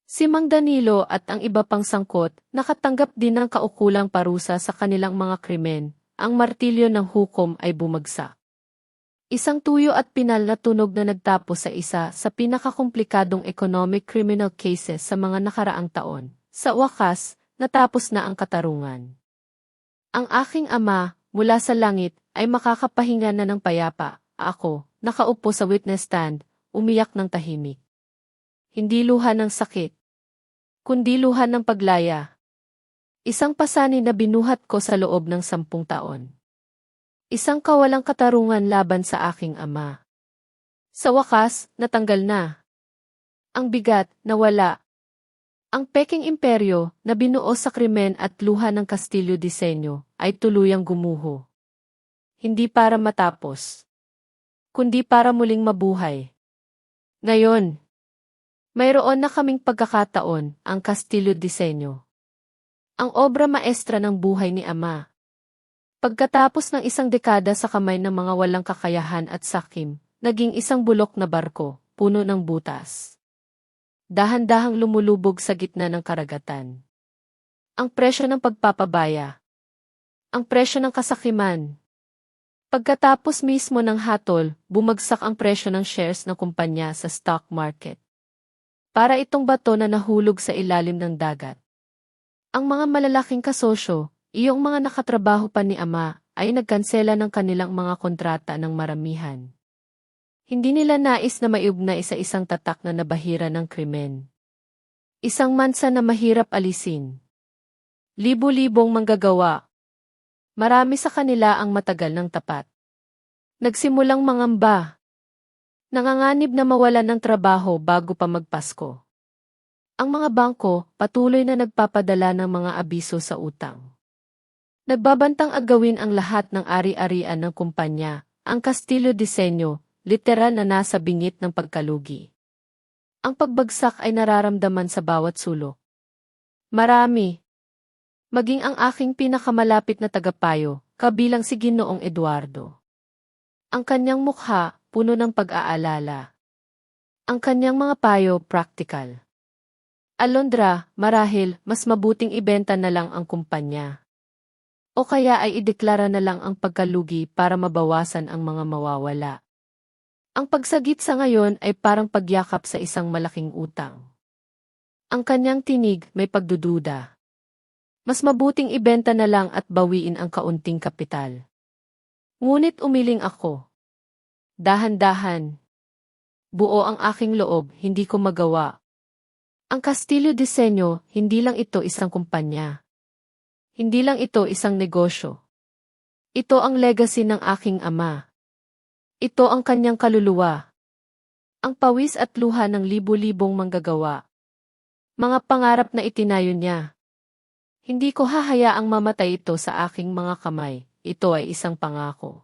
Si Mang Danilo at ang iba pang sangkot, nakatanggap din ng kaukulang parusa sa kanilang mga krimen, ang martilyo ng hukom ay bumagsak. Isang tuyo at pinal na tunog na nagtapos sa isa sa pinakakomplikadong economic criminal cases sa mga nakaraang taon. Sa wakas, natapos na ang katarungan. Ang aking ama, mula sa langit, ay makakapahinga na ng payapa. Ako, nakaupo sa witness stand, umiyak ng tahimik. Hindi luha ng sakit, kundi luha ng paglaya. Isang pasanin na binuhat ko sa loob ng 10 taon. Isang kawalang katarungan laban sa aking ama. Sa wakas, natanggal na. Ang bigat, nawala. Ang Peking Imperyo, na binuo sa krimen at luha ng Castillo Diseño, ay tuluyang gumuho. Hindi para matapos, kundi para muling mabuhay. Ngayon, mayroon na kaming pagkakataon, ang Castillo Diseño. Ang obra maestra ng buhay ni Ama. Pagkatapos ng isang dekada sa kamay ng mga walang kakayahan at sakim, naging isang bulok na barko, puno ng butas. Dahan-dahang lumulubog sa gitna ng karagatan. Ang presyo ng pagpapabaya. Ang presyo ng kasakiman. Pagkatapos mismo ng hatol, bumagsak ang presyo ng shares ng kumpanya sa stock market. Para itong bato na nahulog sa ilalim ng dagat. Ang mga malalaking kasosyo, iyong mga nakatrabaho pa ni Ama, ay nagkansela ng kanilang mga kontrata ng maramihan. Hindi nila nais na maiugnay sa isang tatak na nabahira ng krimen. Isang mansa na mahirap alisin. Libo-libong manggagawa. Marami sa kanila ang matagal ng tapat. Nagsimulang mangamba. Nanganganib na mawalan ng trabaho bago pa magpasko. Ang mga bangko patuloy na nagpapadala ng mga abiso sa utang. Nagbabantang agawin ang lahat ng ari-arian ng kumpanya, ang Castillo Diseño, literal na nasa bingit ng pagkalugi. Ang pagbagsak ay nararamdaman sa bawat sulok. Marami. Maging ang aking pinakamalapit na tagapayo, kabilang si Ginoong Eduardo. Ang kanyang mukha, puno ng pag-aalala. Ang kanyang mga payo, practical. Alondra, marahil, mas mabuting ibenta na lang ang kumpanya. O kaya ay ideklara na lang ang pagkalugi para mabawasan ang mga mawawala. Ang pagsagit sa ngayon ay parang pagyakap sa isang malaking utang. Ang kanyang tinig may pagdududa. Mas mabuting ibenta na lang at bawiin ang kaunting kapital. Ngunit umiling ako. Dahan-dahan. Buo ang aking loob, hindi ko magawa. Ang Castillo Diseño, hindi lang ito isang kumpanya. Hindi lang ito isang negosyo. Ito ang legacy ng aking ama. Ito ang kanyang kaluluwa. Ang pawis at luha ng libu-libong manggagawa. Mga pangarap na itinayo niya. Hindi ko hahayaang mamatay ito sa aking mga kamay. Ito ay isang pangako.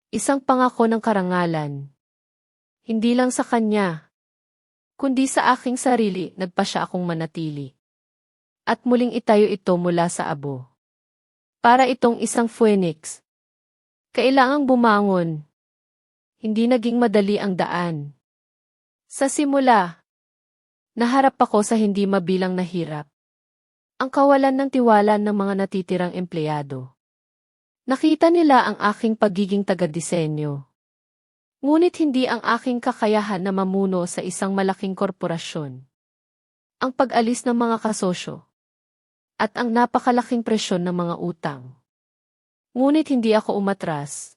Isang pangako ng karangalan. Hindi lang sa kanya, kundi sa aking sarili, nagpasya akong manatili. At muling itayo ito mula sa abo. Para itong isang phoenix. Kailangang bumangon. Hindi naging madali ang daan. Sa simula, naharap ako sa hindi mabilang na hirap. Ang kawalan ng tiwala ng mga natitirang empleyado. Nakita nila ang aking pagiging taga-disenyo. Ngunit hindi ang aking kakayahan na mamuno sa isang malaking korporasyon. Ang pag-alis ng mga kasosyo. At ang napakalaking presyon ng mga utang. Ngunit hindi ako umatras.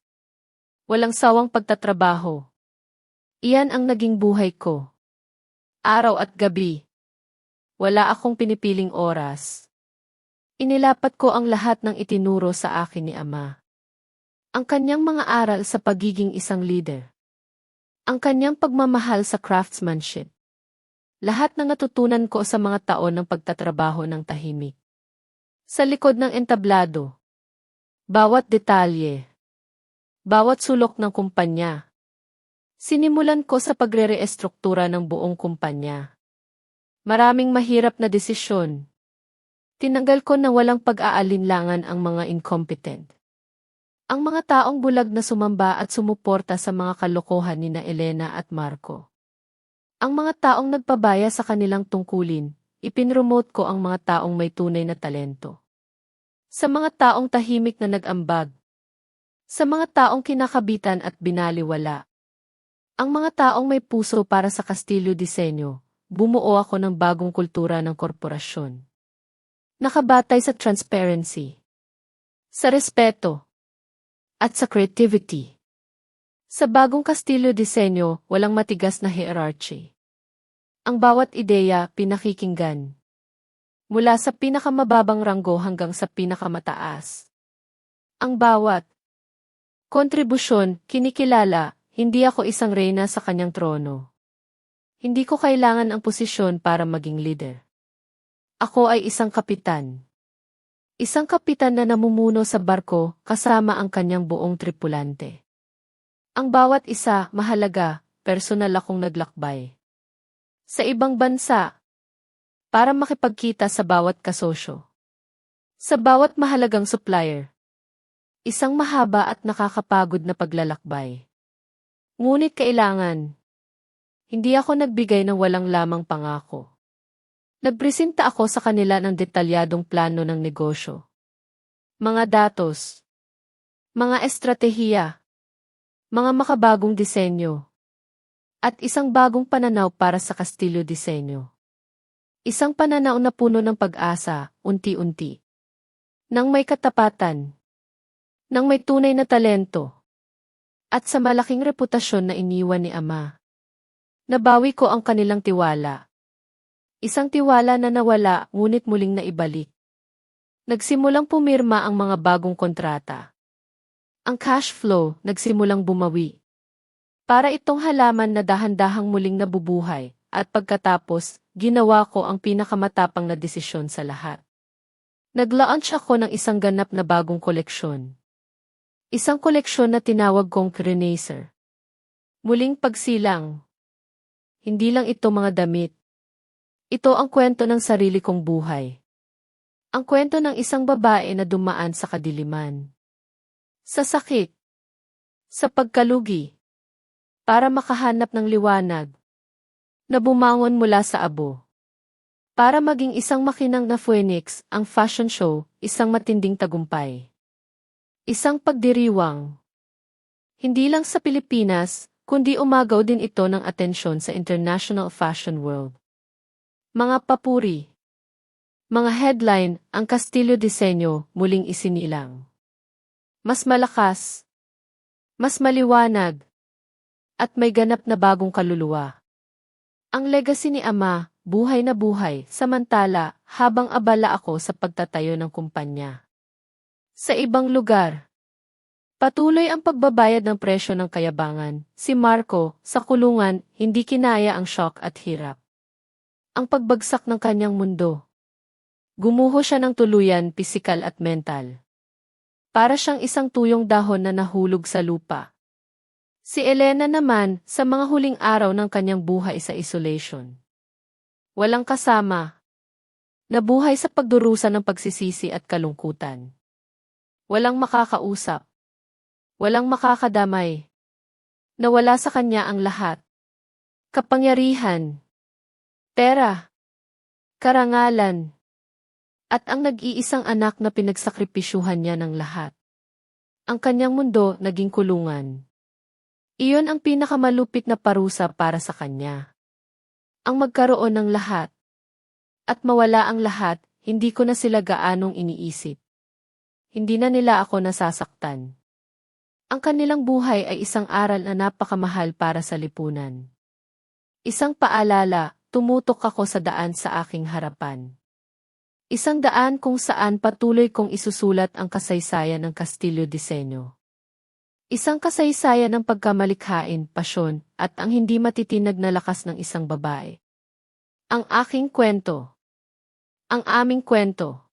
Walang sawang pagtatrabaho. Iyan ang naging buhay ko. Araw at gabi. Wala akong pinipiling oras. Inilapat ko ang lahat ng itinuro sa akin ni Ama. Ang kanyang mga aral sa pagiging isang leader. Ang kanyang pagmamahal sa craftsmanship. Lahat ng natutunan ko sa mga taon ng pagtatrabaho ng tahimik. Sa likod ng entablado. Bawat detalye. Bawat sulok ng kumpanya. Sinimulan ko sa pagre-reestruktura ng buong kumpanya. Maraming mahirap na desisyon. Tinanggal ko na walang pag-aalinlangan ang mga incompetent. Ang mga taong bulag na sumamba at sumuporta sa mga kalokohan ni na Elena at Marco. Ang mga taong nagpabaya sa kanilang tungkulin, ipinromote ko ang mga taong may tunay na talento. Sa mga taong tahimik na nag-ambag. Sa mga taong kinakabitan at binaliwala. Ang mga taong may puso para sa Kastilyo Disenyo, bumuo ako ng bagong kultura ng korporasyon. Nakabatay sa transparency, sa respeto, at sa creativity. Sa bagong Kastilyo Disenyo, walang matigas na hierarchy. Ang bawat ideya pinakikinggan. Mula sa pinakamababang ranggo hanggang sa pinakamataas. Ang bawat kontribusyon, kinikilala, hindi ako isang reyna sa kanyang trono. Hindi ko kailangan ang posisyon para maging leader. Ako ay isang kapitan. Isang kapitan na namumuno sa barko kasama ang kanyang buong tripulante. Ang bawat isa mahalaga, personal akong naglakbay. Sa ibang bansa, para makipagkita sa bawat kasosyo. Sa bawat mahalagang supplier. Isang mahaba at nakakapagod na paglalakbay. Ngunit kailangan. Hindi ako nagbigay ng walang lamang pangako. Nagpresenta ako sa kanila ng detalyadong plano ng negosyo. Mga datos. Mga estratehiya. Mga makabagong disenyo. At isang bagong pananaw para sa Kastilyo Disenyo. Isang pananaw na puno ng pag-asa, unti-unti. Nang may katapatan. Nang may tunay na talento. At sa malaking reputasyon na iniwan ni Ama. Nabawi ko ang kanilang tiwala. Isang tiwala na nawala ngunit muling naibalik. Nagsimulang pumirma ang mga bagong kontrata. Ang cash flow nagsimulang bumawi. Para itong halaman na dahan-dahang muling nabubuhay at pagkatapos, ginawa ko ang pinakamatapang na desisyon sa lahat. Nag-launch ako ng isang ganap na bagong koleksyon. Isang koleksyon na tinawag kong Renaissance. Muling pagsilang. Hindi lang ito mga damit. Ito ang kwento ng sarili kong buhay. Ang kwento ng isang babae na dumaan sa kadiliman. Sa sakit. Sa pagkalugi. Para makahanap ng liwanag. Na bumangon mula sa abo. Para maging isang makinang na phoenix, ang fashion show, isang matinding tagumpay. Isang pagdiriwang. Hindi lang sa Pilipinas, kundi umagaw din ito ng atensyon sa international fashion world. Mga papuri. Mga headline, ang Kastilyo Disenyo muling isinilang. Mas malakas. Mas maliwanag. At may ganap na bagong kaluluwa. Ang legacy ni Ama, buhay na buhay, samantala, habang abala ako sa pagtatayo ng kumpanya. Sa ibang lugar. Patuloy ang pagbabayad ng presyo ng kayabangan. Si Marco, sa kulungan, hindi kinaya ang shock at hirap. Ang pagbagsak ng kanyang mundo. Gumuho siya ng tuluyan, pisikal at mental. Para siyang isang tuyong dahon na nahulog sa lupa. Si Elena naman, sa mga huling araw ng kanyang buhay sa isolation. Walang kasama. Nabuhay sa pagdurusa ng pagsisisi at kalungkutan. Walang makakausap. Walang makakadamay. Nawala sa kanya ang lahat. Kapangyarihan. Pera, karangalan, at ang nag-iisang anak na pinagsakripisyuhan niya ng lahat. Ang kanyang mundo naging kulungan. Iyon ang pinakamalupit na parusa para sa kanya. Ang magkaroon ng lahat. At mawala ang lahat, hindi ko na sila gaanong iniisip. hindi na nila ako nasasaktan. Ang kanilang buhay ay isang aral na napakamahal para sa lipunan. Isang paalala, tumutok ako sa daan sa aking harapan. Isang daan kung saan patuloy kong isusulat ang kasaysayan ng Castillo Diseño. Isang kasaysayan ng pagkamalikhain, pasyon, at ang hindi matitinag na lakas ng isang babae. Ang aking kwento. Ang aming kwento.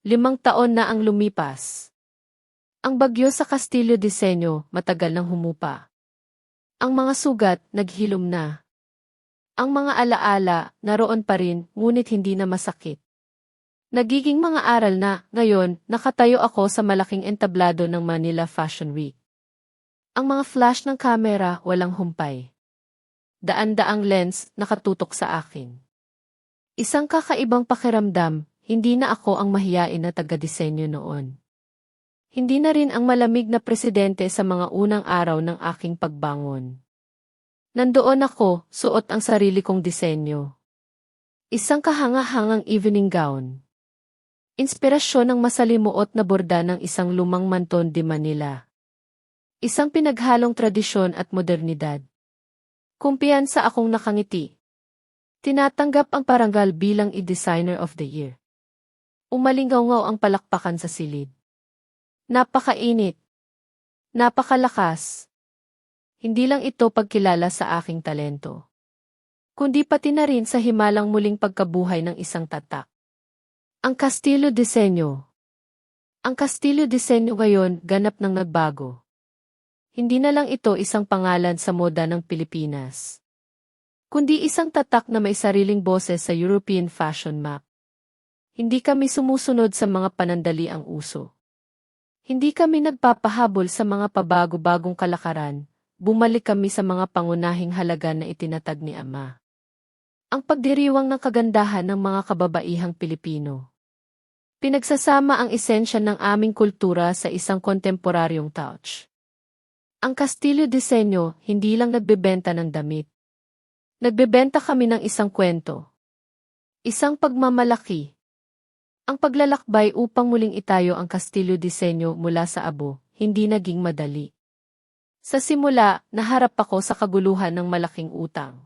5 taon na ang lumipas. Ang bagyo sa Castillo Diseño, matagal nang humupa. Ang mga sugat, naghilom na. Ang mga alaala, naroon pa rin, ngunit hindi na masakit. Nagiging mga aral na, ngayon, nakatayo ako sa malaking entablado ng Manila Fashion Week. Ang mga flash ng kamera, walang humpay. Daan-daang lens, nakatutok sa akin. Isang kakaibang pakiramdam, hindi na ako ang mahiyain na taga-disenyo noon. Hindi na rin ang malamig na presidente sa mga unang araw ng aking pagbangon. Nandoon ako, suot ang sarili kong disenyo. Isang kahanga-hangang evening gown. Inspirasyon ng masalimuot na borda ng isang lumang Manton de Manila. Isang pinaghalong tradisyon at modernidad. Kumpiyansa akong nakangiti. Tinatanggap ang parangal bilang i-Designer of the Year. Umalingaw-ngaw ang palakpakan sa silid. Napakainit. Napakalakas. Hindi lang ito pagkilala sa aking talento, kundi pati na rin sa himalang muling pagkabuhay ng isang tatak. Ang Castillo Diseño. Ang Castillo Diseño ngayon ganap nang nagbago. Hindi na lang ito isang pangalan sa moda ng Pilipinas, kundi isang tatak na may sariling boses sa European fashion map. Hindi kami sumusunod sa mga panandaliang uso. Hindi kami nagpapahabol sa mga pabago-bagong kalakaran, bumalik kami sa mga pangunahing halaga na itinatag ni Ama. Ang pagdiriwang ng kagandahan ng mga kababaihang Pilipino. Pinagsasama ang esensya ng aming kultura sa isang kontemporaryong touch. Ang Castillo Diseño hindi lang nagbebenta ng damit. Nagbebenta kami ng isang kwento. Isang pagmamalaki. Ang paglalakbay upang muling itayo ang Castillo Diseño mula sa abo, hindi naging madali. Sa simula, naharap ako sa kaguluhan ng malaking utang.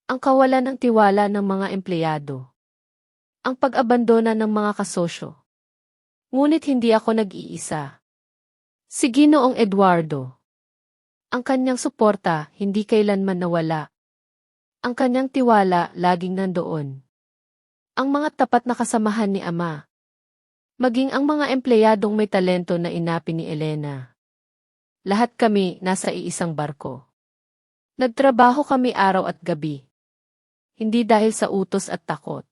Ang kawalan ng tiwala ng mga empleyado. Ang pag-abandona ng mga kasosyo. Ngunit hindi ako nag-iisa. Si Ginoong Eduardo. Ang kanyang suporta, hindi kailanman nawala. Ang kanyang tiwala, laging nandoon. Ang mga tapat na kasamahan ni Ama. Maging ang mga empleyadong may talento na inapi ni Elena. Lahat kami nasa iisang barko. Nagtrabaho kami araw at gabi. Hindi dahil sa utos at takot,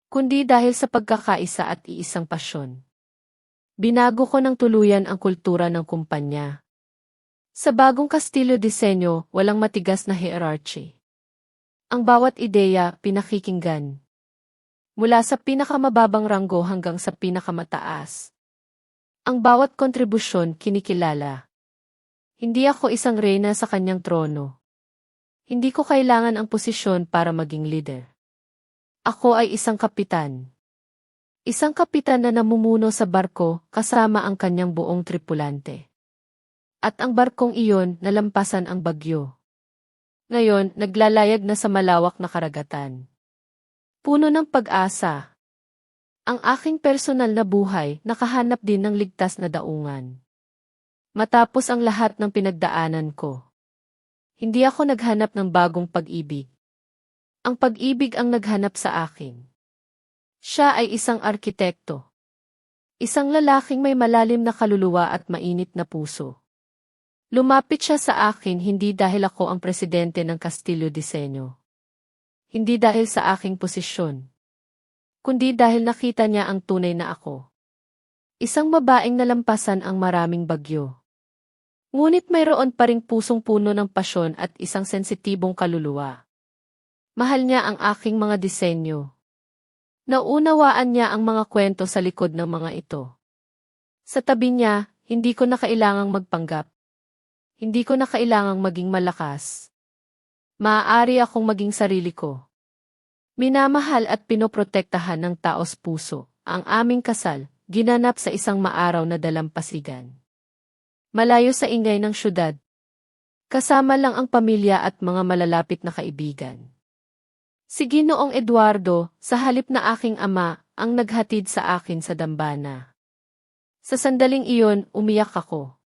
kundi dahil sa pagkakaisa at iisang pasyon. Binago ko ng tuluyan ang kultura ng kumpanya. Sa bagong Castillo Diseño, walang matigas na hierarchy. Ang bawat ideya, pinakikinggan. Mula sa pinakamababang ranggo hanggang sa pinakamataas. Ang bawat kontribusyon, kinikilala. Hindi ako isang reyna sa kanyang trono. Hindi ko kailangan ang posisyon para maging leader. Ako ay isang kapitan. Isang kapitan na namumuno sa barko kasama ang kanyang buong tripulante. At ang barkong iyon nalampasan ang bagyo. Ngayon, naglalayag na sa malawak na karagatan. Puno ng pag-asa. Ang aking personal na buhay nakahanap din ng ligtas na daungan. Matapos ang lahat ng pinagdaanan ko, hindi ako naghanap ng bagong pag-ibig. Ang pag-ibig ang naghanap sa akin. Siya ay isang arkitekto. Isang lalaking may malalim na kaluluwa at mainit na puso. Lumapit siya sa akin hindi dahil ako ang presidente ng Castillo Diseño. Hindi dahil sa aking posisyon, kundi dahil nakita niya ang tunay na ako. Isang babaeng nalampasan ang maraming bagyo. Ngunit mayroon pa ring pusong-puno ng pasyon at isang sensitibong kaluluwa. Mahal niya ang aking mga disenyo. Naunawaan niya ang mga kwento sa likod ng mga ito. Sa tabi niya, hindi ko na kailangang magpanggap. Hindi ko na kailangang maging malakas. Maaari akong maging sarili ko. Minamahal at pinoprotektahan ng taos puso, ang aming kasal, ginanap sa isang maaraw na dalampasigan. Malayo sa ingay ng syudad. Kasama lang ang pamilya at mga malalapit na kaibigan. Si Ginoong Eduardo, sa halip na aking ama, ang naghatid sa akin sa dambana. Sa sandaling iyon, umiyak ako.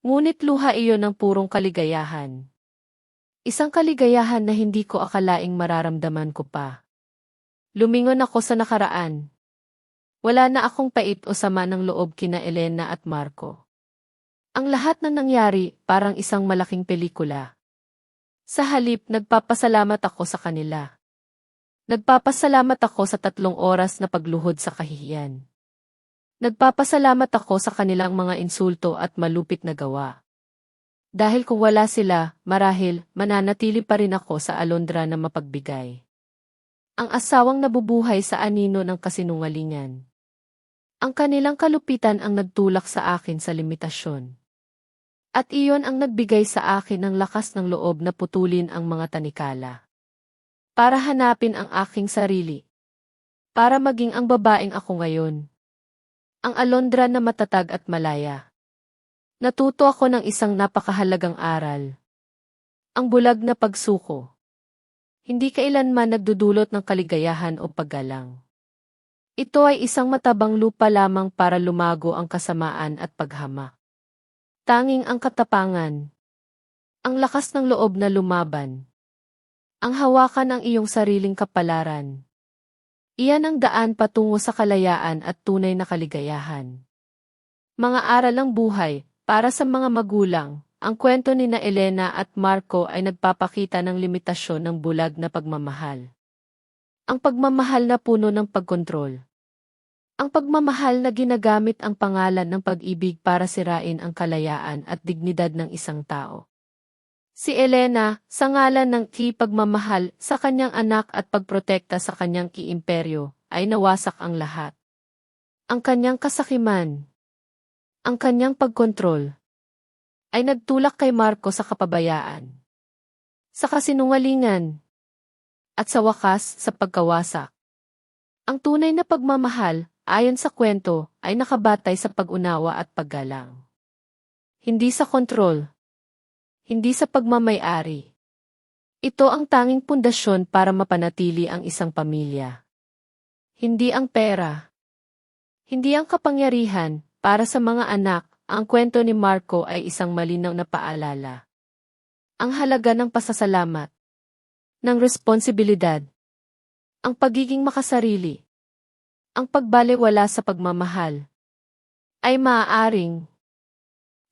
Ngunit luha iyon ng purong kaligayahan. Isang kaligayahan na hindi ko akalaing mararamdaman ko pa. Lumingon ako sa nakaraan. Wala na akong pait o sama ng loob kina Elena at Marco. Ang lahat na nangyari parang isang malaking pelikula. Sa halip, nagpapasalamat ako sa kanila. Nagpapasalamat ako sa 3 oras na pagluhod sa kahihiyan. Nagpapasalamat ako sa kanilang mga insulto at malupit na gawa. Dahil kung wala sila, marahil, mananatili pa rin ako sa Alondra na mapagbigay. Ang asawang nabubuhay sa anino ng kasinungalingan. Ang kanilang kalupitan ang nagtulak sa akin sa limitasyon. At iyon ang nagbigay sa akin ng lakas ng loob na putulin ang mga tanikala. Para hanapin ang aking sarili. Para maging ang babaeng ako ngayon. Ang Alondra na matatag at malaya. Natuto ako ng isang napakahalagang aral. Ang bulag na pagsuko. Hindi kailanman nagdudulot ng kaligayahan o paggalang. Ito ay isang matabang lupa lamang para lumago ang kasamaan at paghamak. Tanging ang katapangan. Ang lakas ng loob na lumaban. Ang hawakan ng iyong sariling kapalaran. Iyan ang daan patungo sa kalayaan at tunay na kaligayahan. Mga aral ng buhay, para sa mga magulang, ang kwento ni na Elena at Marco ay nagpapakita ng limitasyon ng bulag na pagmamahal. Ang pagmamahal na puno ng pagkontrol. Ang pagmamahal na ginagamit ang pangalan ng pag-ibig para sirain ang kalayaan at dignidad ng isang tao. Si Elena, sa ngalan ng pagmamahal sa kanyang anak at pagprotekta sa kanyang imperyo, ay nawasak ang lahat. Ang kanyang kasakiman, ang kanyang pagkontrol, ay nagtulak kay Marco sa kapabayaan, sa kasinungalingan, at sa wakas sa pagkawasak. Ang tunay na pagmamahal, ayon sa kwento, ay nakabatay sa pag-unawa at paggalang. Hindi sa kontrol. Hindi sa pagmamay-ari. Ito ang tanging pundasyon para mapanatili ang isang pamilya. Hindi ang pera. Hindi ang kapangyarihan, para sa mga anak, ang kwento ni Marco ay isang malinaw na paalala. Ang halaga ng pasasalamat. Ng responsibilidad. Ang pagiging makasarili. Ang pagbalewala sa pagmamahal ay maaaring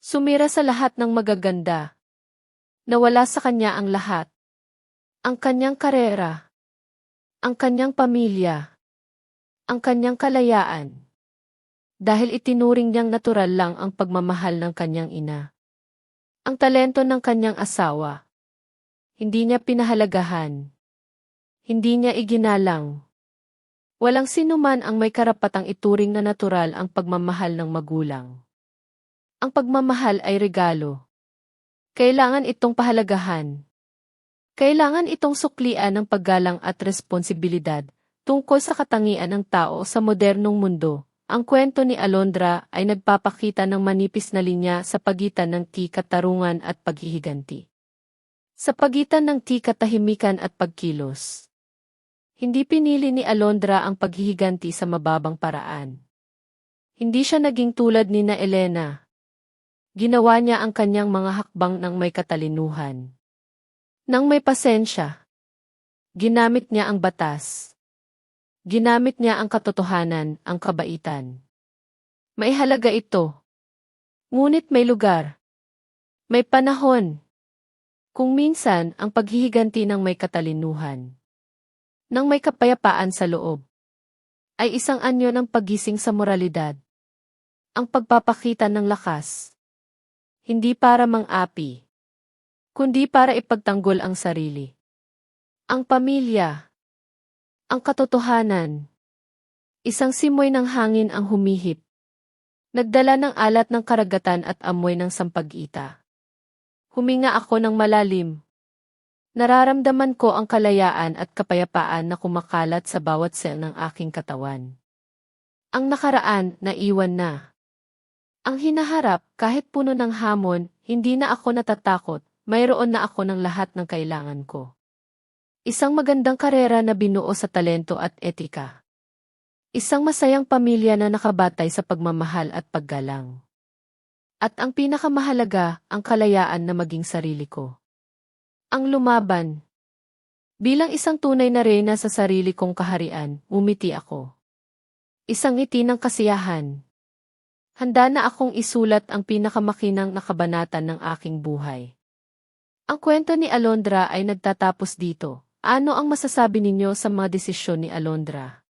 sumira sa lahat ng magaganda. Nawala sa kanya ang lahat. Ang kanyang karera. Ang kanyang pamilya. Ang kanyang kalayaan. Dahil itinuring niyang natural lang ang pagmamahal ng kanyang ina. Ang talento ng kanyang asawa. Hindi niya pinahalagahan. Hindi niya iginalang. Walang sinuman ang may karapatang ituring na natural ang pagmamahal ng magulang. Ang pagmamahal ay regalo. Kailangan itong pahalagahan. Kailangan itong suklian ng paggalang at responsibilidad tungkol sa katangian ng tao sa modernong mundo. Ang kwento ni Alondra ay nagpapakita ng manipis na linya sa pagitan ng katarungan at paghihiganti. Sa pagitan ng katahimikan at pagkilos. Hindi pinili ni Alondra ang paghihiganti sa mababang paraan. Hindi siya naging tulad ni na Elena. Ginawa niya ang kanyang mga hakbang ng may katalinuhan. Nang may pasensya. Ginamit niya ang batas. Ginamit niya ang katotohanan, ang kabaitan. May halaga ito. Ngunit may lugar. May panahon. Kung minsan, ang paghihiganti ng may katalinuhan. Nang may kapayapaan sa loob, ay isang anyo ng paggising sa moralidad. Ang pagpapakita ng lakas. Hindi para mang-api, kundi para ipagtanggol ang sarili. Ang pamilya. Ang katotohanan. Isang simoy ng hangin ang humihip. Nagdala ng alat ng karagatan at amoy ng sampag-ita. Huminga ako ng malalim. Nararamdaman ko ang kalayaan at kapayapaan na kumakalat sa bawat sel ng aking katawan. Ang nakaraan, naiwan na. Ang hinaharap, kahit puno ng hamon, hindi na ako natatakot, mayroon na ako ng lahat ng kailangan ko. Isang magandang karera na binuo sa talento at etika. Isang masayang pamilya na nakabatay sa pagmamahal at paggalang. At ang pinakamahalaga, ang kalayaan na maging sarili ko. Ang lumaban. Bilang isang tunay na reyna sa sarili kong kaharian, umiti ako. Isang ngiti ng kasiyahan. Handa na akong isulat ang pinakamakinang na kabanata ng aking buhay. Ang kwento ni Alondra ay nagtatapos dito. Ano ang masasabi ninyo sa mga desisyon ni Alondra?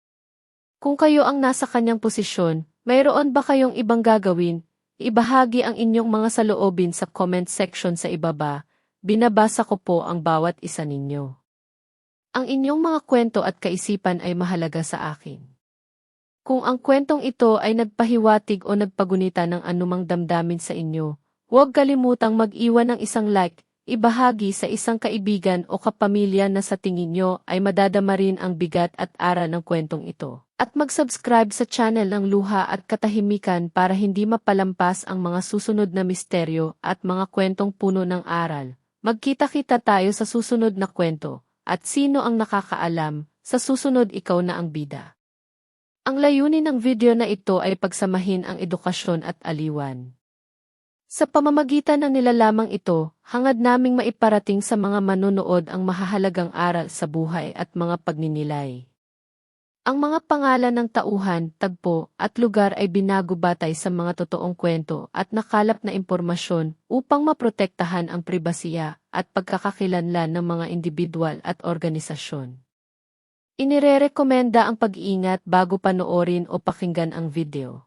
Kung kayo ang nasa kanyang posisyon, mayroon ba kayong ibang gagawin? Ibahagi ang inyong mga saloobin sa comment section sa ibaba. Binabasa ko po ang bawat isa ninyo. Ang inyong mga kwento at kaisipan ay mahalaga sa akin. Kung ang kwentong ito ay nagpahiwatig o nagpagunita ng anumang damdamin sa inyo, huwag kalimutang mag-iwan ng isang like, ibahagi sa isang kaibigan o kapamilya na sa tingin nyo ay madadama rin ang bigat at aral ng kwentong ito. At mag-subscribe sa channel ng Luha at Katahimikan para hindi mapalampas ang mga susunod na misteryo at mga kwentong puno ng aral. Magkita-kita tayo sa susunod na kwento, at sino ang nakakaalam, sa susunod ikaw na ang bida. Ang layunin ng video na ito ay pagsamahin ang edukasyon at aliwan. Sa pamamagitan ng nilalamang ito, hangad naming maiparating sa mga manonood ang mahahalagang aral sa buhay at mga pagninilay. Ang mga pangalan ng tauhan, tagpo, at lugar ay binago batay sa mga totoong kwento at nakalap na impormasyon upang maprotektahan ang pribasiya at pagkakakilanlan ng mga individual at organisasyon. Inirerekomenda ang pag-iingat bago panoorin o pakinggan ang video.